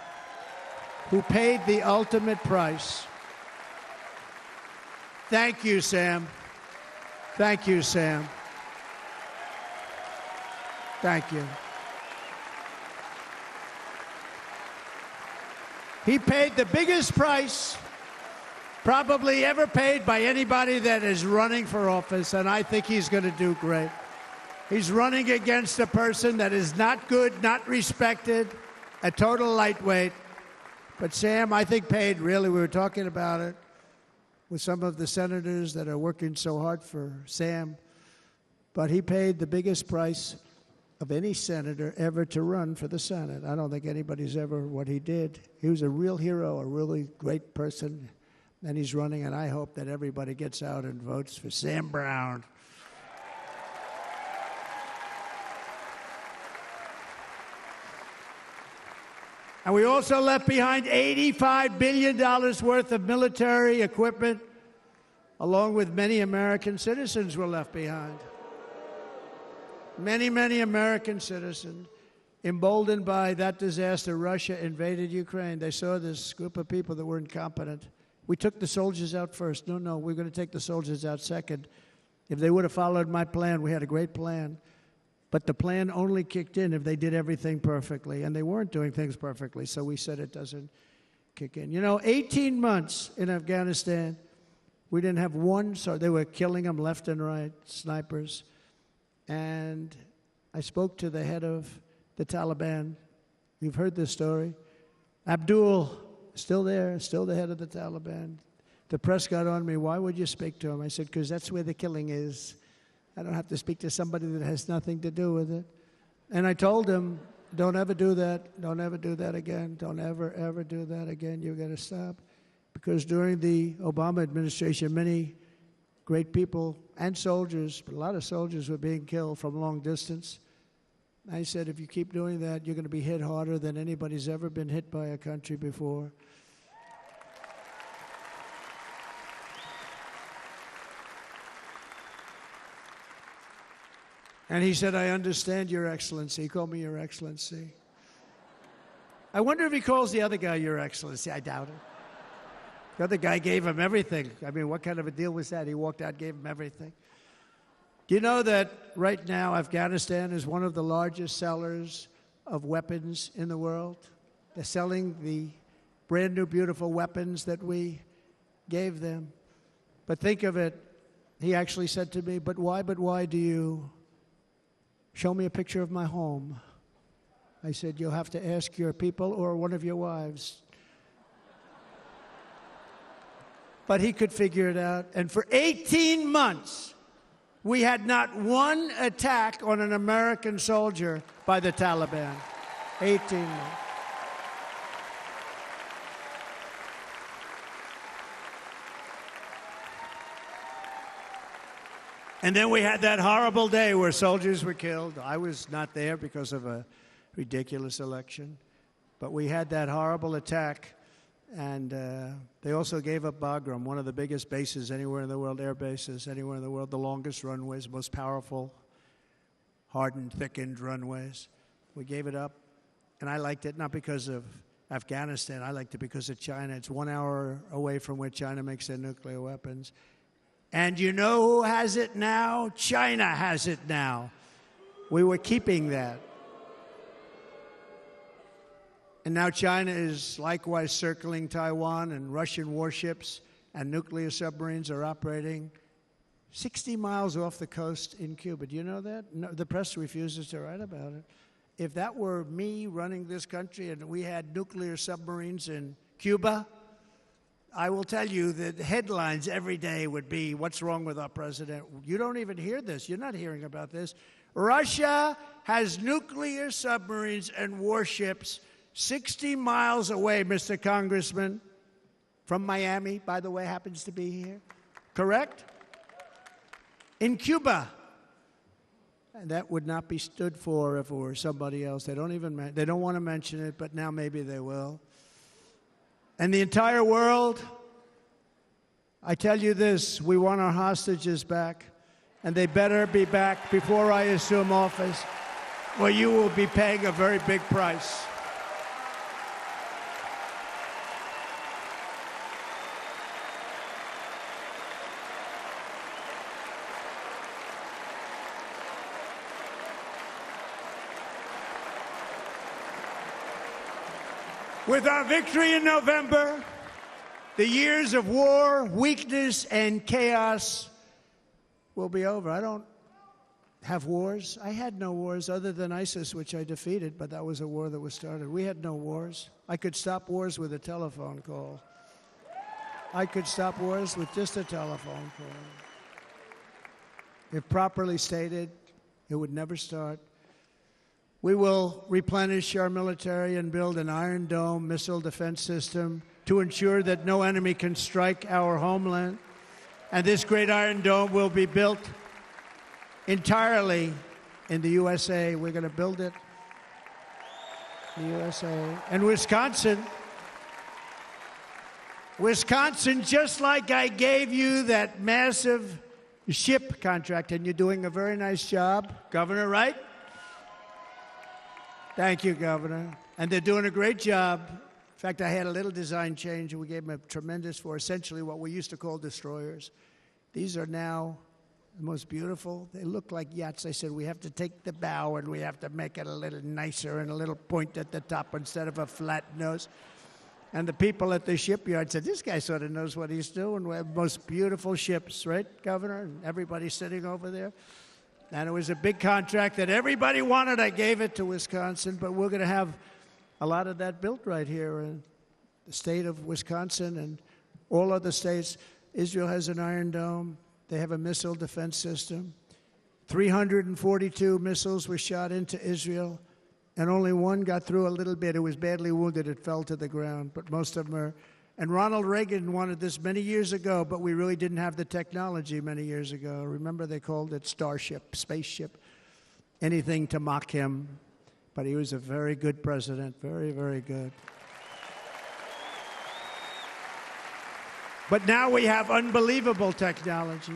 who paid the ultimate price. Thank you, Sam. Thank you, Sam. Thank you. He paid the biggest price probably ever paid by anybody that is running for office, and I think he's going to do great. He's running against a person that is not good, not respected, a total lightweight. But Sam, I think, paid, really, we were talking about it with some of the senators that are working so hard for Sam, but he paid the biggest price of any senator ever to run for the Senate. I don't think anybody's ever what he did. He was a real hero, a really great person. And he's running, and I hope that everybody gets out and votes for Sam Brown. And we also left behind $85 billion worth of military equipment, along with many American citizens were left behind. Many American citizens, emboldened by that disaster. Russia invaded Ukraine. They saw this group of people that were incompetent. We took the soldiers out first. No, we're going to take the soldiers out second. If they would have followed my plan, we had a great plan. But the plan only kicked in if they did everything perfectly, and they weren't doing things perfectly, so we said it doesn't kick in. You know, 18 months in Afghanistan, we didn't have one, so they were killing them left and right, snipers. And I spoke to the head of the Taliban. You've heard this story. Abdul, still there, still the head of the Taliban. The press got on me, why would you speak to him? I said, because that's where the killing is. I don't have to speak to somebody that has nothing to do with it. And I told him, don't ever do that. Don't ever do that again. Don't ever do that again. You've got to stop. because during the Obama administration, many great people and soldiers, but a lot of soldiers were being killed from long distance. I said, if you keep doing that, you're going to be hit harder than anybody's ever been hit by a country before. And he said, I understand, Your Excellency. He called me Your Excellency. I wonder if he calls the other guy Your Excellency. I doubt it. The other guy gave him everything. I mean, what kind of a deal was that? He walked out, gave him everything. Do you know that right now Afghanistan is one of the largest sellers of weapons in the world? They're selling the brand new, beautiful weapons that we gave them. But think of it. He actually said to me, but why do you show me a picture of my home? I said, you'll have to ask your people or one of your wives. But he could figure it out. And for 18 months, we had not one attack on an American soldier by the Taliban. 18 months. And then we had that horrible day where soldiers were killed. I was not there because of a ridiculous election. But we had that horrible attack. And they also gave up Bagram, one of the biggest bases anywhere in the world, air bases anywhere in the world, the longest runways, most powerful, hardened, thickened runways. We gave it up. And I liked it not because of Afghanistan. I liked it because of China. It's 1 hour away from where China makes their nuclear weapons. And you know who has it now? China has it now. We were keeping that. And now China is likewise circling Taiwan, and Russian warships and nuclear submarines are operating 60 miles off the coast in Cuba. Do you know that? No, the press refuses to write about it. If that were me running this country and we had nuclear submarines in Cuba, I will tell you that headlines every day would be, what's wrong with our president? You don't even hear this. You're not hearing about this. Russia has nuclear submarines and warships 60 miles away, Mr. Congressman, from Miami, by the way, happens to be here. Correct? In Cuba. And that would not be stood for if it were somebody else. They don't want to mention it, but now maybe they will. And the entire world, I tell you this, we want our hostages back, and they better be back before I assume office, or you will be paying a very big price. With our victory in November, the years of war, weakness, and chaos will be over. I don't have wars. I had no wars other than ISIS, which I defeated, but that was a war that was started. We had no wars. I could stop wars with a telephone call. I could stop wars with just a telephone call. If properly stated, it would never start. We will replenish our military and build an Iron Dome missile defense system to ensure that no enemy can strike our homeland. And this great Iron Dome will be built entirely in the USA. We're going to build it in the USA. And Wisconsin, just like I gave you that massive ship contract, and you're doing a very nice job, Governor, right? Thank you, Governor. And they're doing a great job. In fact, I had a little design change, and we gave them a tremendous for essentially what we used to call destroyers. These are now the most beautiful. They look like yachts. I said, we have to take the bow, and we have to make it a little nicer and a little point at the top instead of a flat nose. And the people at the shipyard said, this guy sort of knows what he's doing. We have the most beautiful ships, right, Governor? And everybody's sitting over there. And it was a big contract that everybody wanted. I gave it to Wisconsin, but we're going to have a lot of that built right here in the state of Wisconsin and all other states. Israel has an Iron Dome. They have a missile defense system. 342 missiles were shot into Israel, and only one got through a little bit. It was badly wounded. It fell to the ground, but most of them are And Ronald Reagan wanted this many years ago, but we really didn't have the technology many years ago. Remember, they called it Starship, spaceship, anything to mock him. But he was a very good president, very, very good. But now we have unbelievable technology.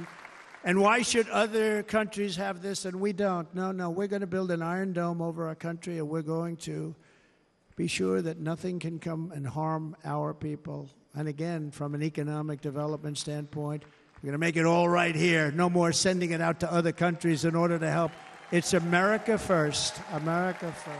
And why should other countries have this and we don't? No, we're going to build an iron dome over our country, and we're going to be sure that nothing can come and harm our people. And again, from an economic development standpoint, we're going to make it all right here. No more sending it out to other countries in order to help. It's America first. America first.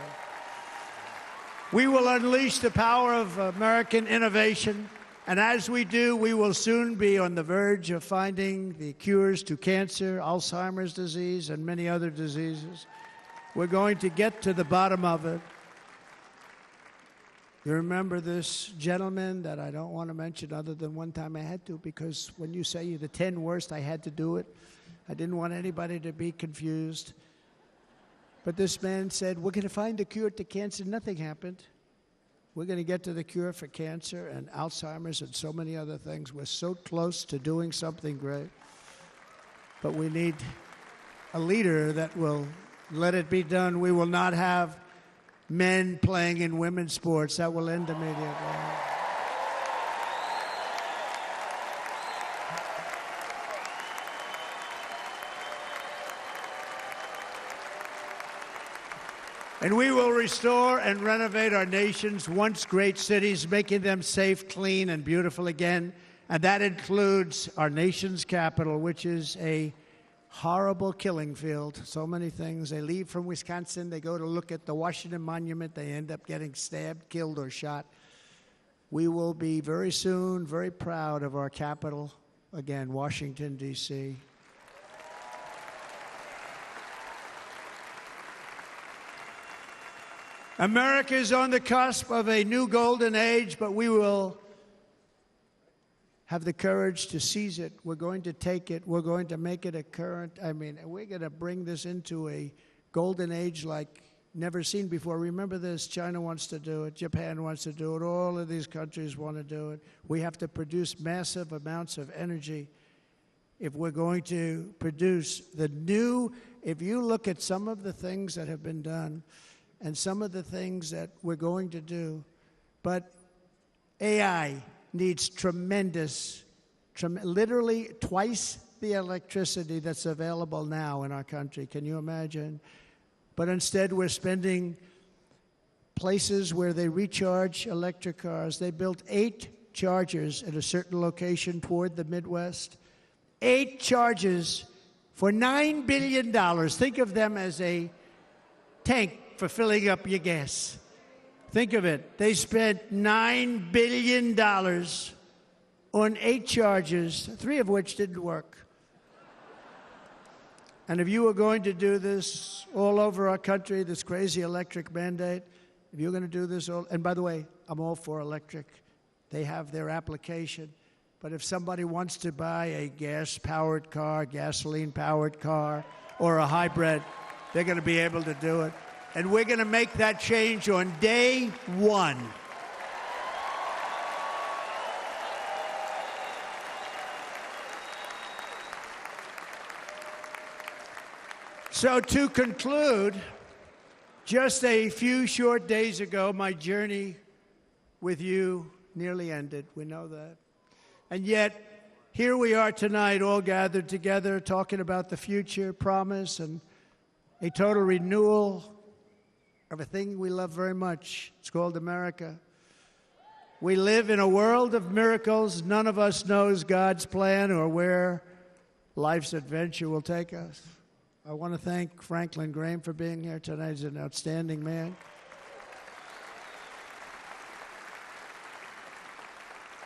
We will unleash the power of American innovation. And as we do, we will soon be on the verge of finding the cures to cancer, Alzheimer's disease, and many other diseases. We're going to get to the bottom of it. You remember this gentleman that I don't want to mention other than one time I had to, because when you say the 10 worst, I had to do it. I didn't want anybody to be confused. But this man said, we're going to find a cure to cancer. Nothing happened. We're going to get to the cure for cancer and Alzheimer's and so many other things. We're so close to doing something great. But we need a leader that will let it be done. We will not have men playing in women's sports. That will end immediately. And we will restore and renovate our nation's once great cities, making them safe, clean, and beautiful again. And that includes our nation's capital, which is a horrible killing field. So many things. They leave from Wisconsin, they go to look at the Washington Monument, they end up getting stabbed, killed, or shot. We will be very soon very proud of our capital, again, Washington, D.C. America is on the cusp of a new golden age, but we will have the courage to seize it. We're going to take it. We're going to make it a current. We're going to bring this into a golden age like never seen before. Remember this, China wants to do it. Japan wants to do it. All of these countries want to do it. We have to produce massive amounts of energy if we're going to produce the new. If you look at some of the things that have been done, and some of the things that we're going to do. But AI needs literally twice the electricity that's available now in our country. Can you imagine? But instead, we're spending places where they recharge electric cars. They built 8 chargers at a certain location toward the Midwest. 8 chargers for $9 billion. Think of them as a tank for filling up your gas. Think of it. They spent $9 billion on 8 chargers, 3 of which didn't work. And if you were going to do this all over our country, this crazy electric mandate, if you're going to do this all, and by the way, I'm all for electric. They have their application. But if somebody wants to buy a gas-powered car, gasoline-powered car, or a hybrid, they're going to be able to do it. And we're going to make that change on day 1. So to conclude, just a few short days ago, my journey with you nearly ended. We know that. And yet, here we are tonight, all gathered together, talking about the future, promise, and a total renewal of a thing we love very much. It's called America. We live in a world of miracles. None of us knows God's plan or where life's adventure will take us. I want to thank Franklin Graham for being here tonight. He's an outstanding man.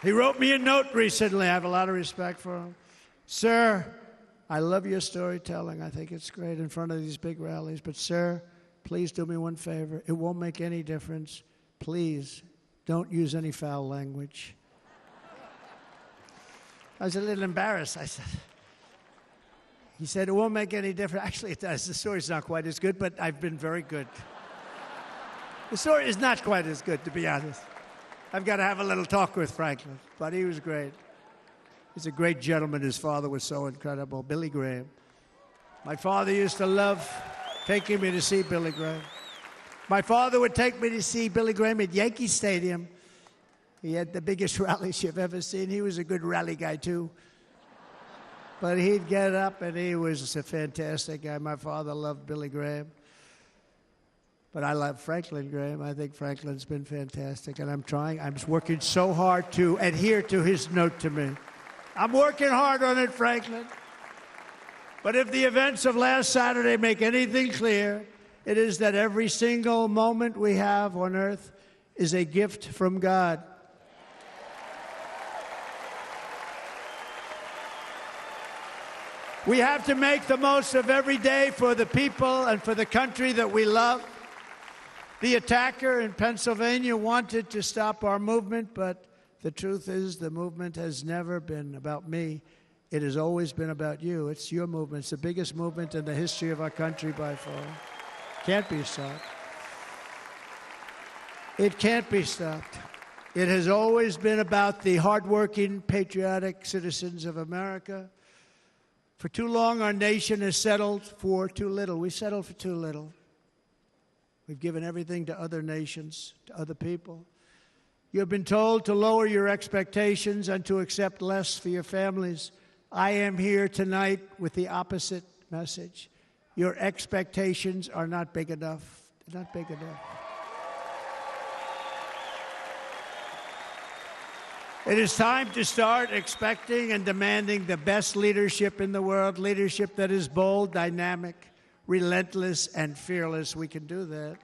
He wrote me a note recently. I have a lot of respect for him. Sir, I love your storytelling. I think it's great in front of these big rallies. But, sir, please do me one favor. It won't make any difference. Please don't use any foul language. I was a little embarrassed. He said, it won't make any difference. Actually, it does. The story's not quite as good, but I've been very good. The story is not quite as good, to be honest. I've got to have a little talk with Franklin, but he was great. He's a great gentleman. His father was so incredible, Billy Graham. My father used to love taking me to see Billy Graham. My father would take me to see Billy Graham at Yankee Stadium. He had the biggest rallies you've ever seen. He was a good rally guy, too. But he'd get up, and he was a fantastic guy. My father loved Billy Graham. But I love Franklin Graham. I think Franklin's been fantastic, and I'm working so hard to adhere to his note to me. I'm working hard on it, Franklin. But if the events of last Saturday make anything clear, it is that every single moment we have on earth is a gift from God. We have to make the most of every day for the people and for the country that we love. The attacker in Pennsylvania wanted to stop our movement, but the truth is the movement has never been about me. It has always been about you. It's your movement. It's the biggest movement in the history of our country by far. Can't be stopped. It can't be stopped. It has always been about the hardworking, patriotic citizens of America. For too long, our nation has settled for too little. We settled for too little. We've given everything to other nations, to other people. You have been told to lower your expectations and to accept less for your families. I am here tonight with the opposite message. Your expectations are not big enough. They're not big enough. It is time to start expecting and demanding the best leadership in the world, leadership that is bold, dynamic, relentless, and fearless. We can do that.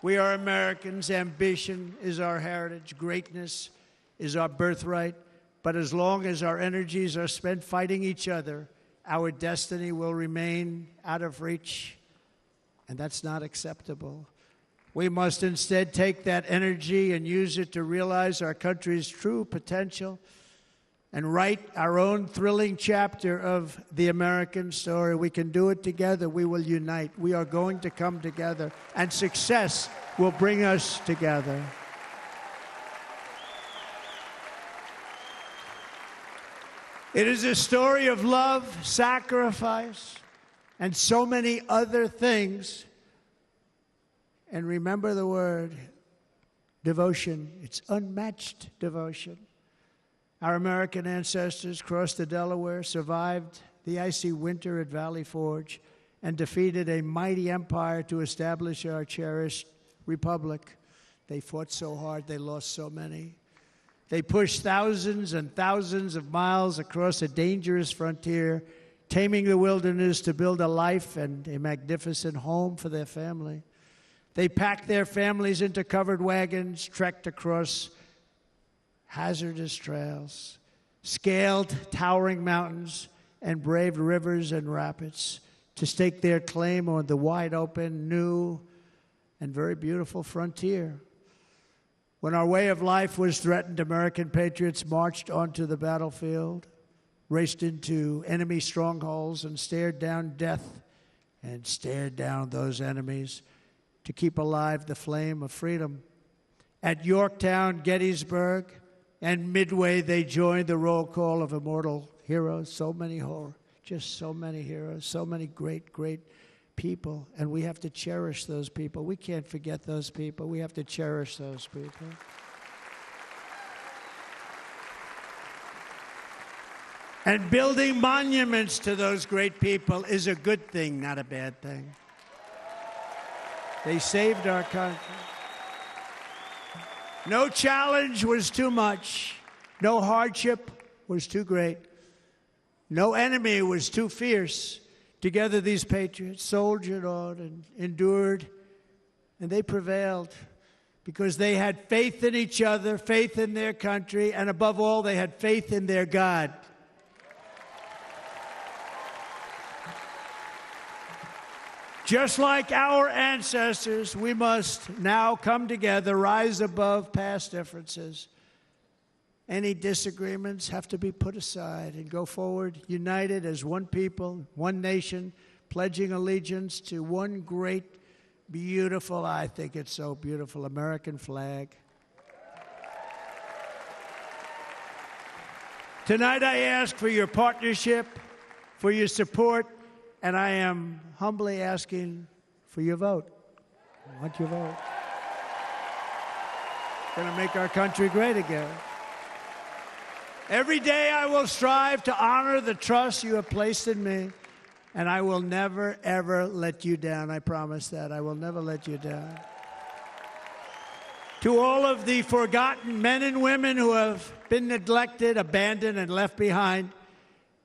We are Americans. Ambition is our heritage. Greatness is our birthright. But as long as our energies are spent fighting each other, our destiny will remain out of reach, and that's not acceptable. We must instead take that energy and use it to realize our country's true potential and write our own thrilling chapter of the American story. We can do it together. We will unite. We are going to come together, and success will bring us together. It is a story of love, sacrifice, and so many other things. And remember the word, devotion. It's unmatched devotion. Our American ancestors crossed the Delaware, survived the icy winter at Valley Forge, and defeated a mighty empire to establish our cherished republic. They fought so hard, they lost so many. They pushed thousands and thousands of miles across a dangerous frontier, taming the wilderness to build a life and a magnificent home for their family. They packed their families into covered wagons, trekked across hazardous trails, scaled towering mountains, and braved rivers and rapids to stake their claim on the wide-open, new, and very beautiful frontier. When our way of life was threatened, American patriots marched onto the battlefield, raced into enemy strongholds, and stared down death and stared down those enemies to keep alive the flame of freedom. At Yorktown, Gettysburg, and Midway, they joined the roll call of immortal heroes. So many just so many heroes, so many great, great people. And we have to cherish those people. We can't forget those people. We have to cherish those people. And building monuments to those great people is a good thing, not a bad thing. They saved our country. No challenge was too much. No hardship was too great. No enemy was too fierce. Together, these patriots soldiered on and endured, and they prevailed because they had faith in each other, faith in their country, and above all, they had faith in their God. Just like our ancestors, we must now come together, rise above past differences. Any disagreements have to be put aside and go forward, united as one people, one nation, pledging allegiance to one great, beautiful, I think it's so beautiful, American flag. Tonight I ask for your partnership, for your support, and I am humbly asking for your vote. I want your vote. Going to make our country great again. Every day I will strive to honor the trust you have placed in me, and I will never, ever let you down. I promise that. I will never let you down. To all of the forgotten men and women who have been neglected, abandoned, and left behind,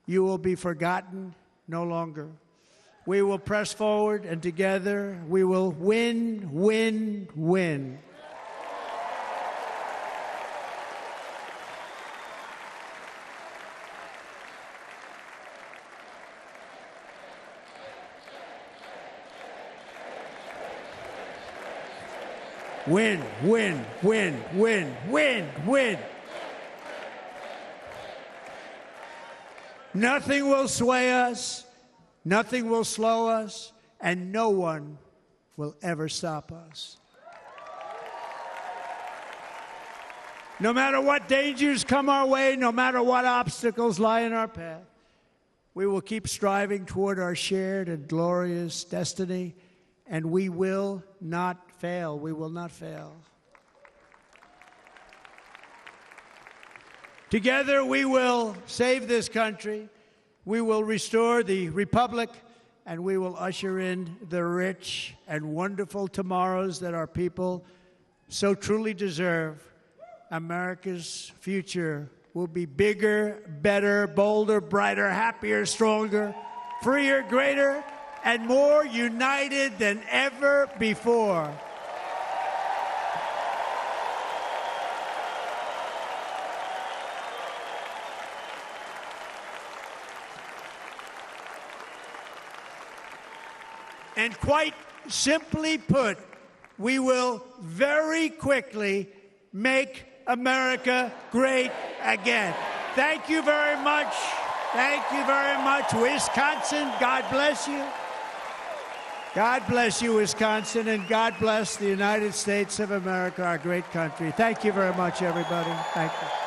you will be forgotten no longer. We will press forward, and together we will win, win, win. Win, win, win, win, win, win. Nothing will sway us, nothing will slow us, and no one will ever stop us. No matter what dangers come our way, no matter what obstacles lie in our path, we will keep striving toward our shared and glorious destiny, and we will not fail. We will not fail. Together we will save this country, we will restore the republic, and we will usher in the rich and wonderful tomorrows that our people so truly deserve. America's future will be bigger, better, bolder, brighter, happier, stronger, freer, greater, and more united than ever before. And quite simply put, we will very quickly make America great again. Thank you very much. Thank you very much. Wisconsin, God bless you. God bless you, Wisconsin, and God bless the United States of America, our great country. Thank you very much, everybody. Thank you.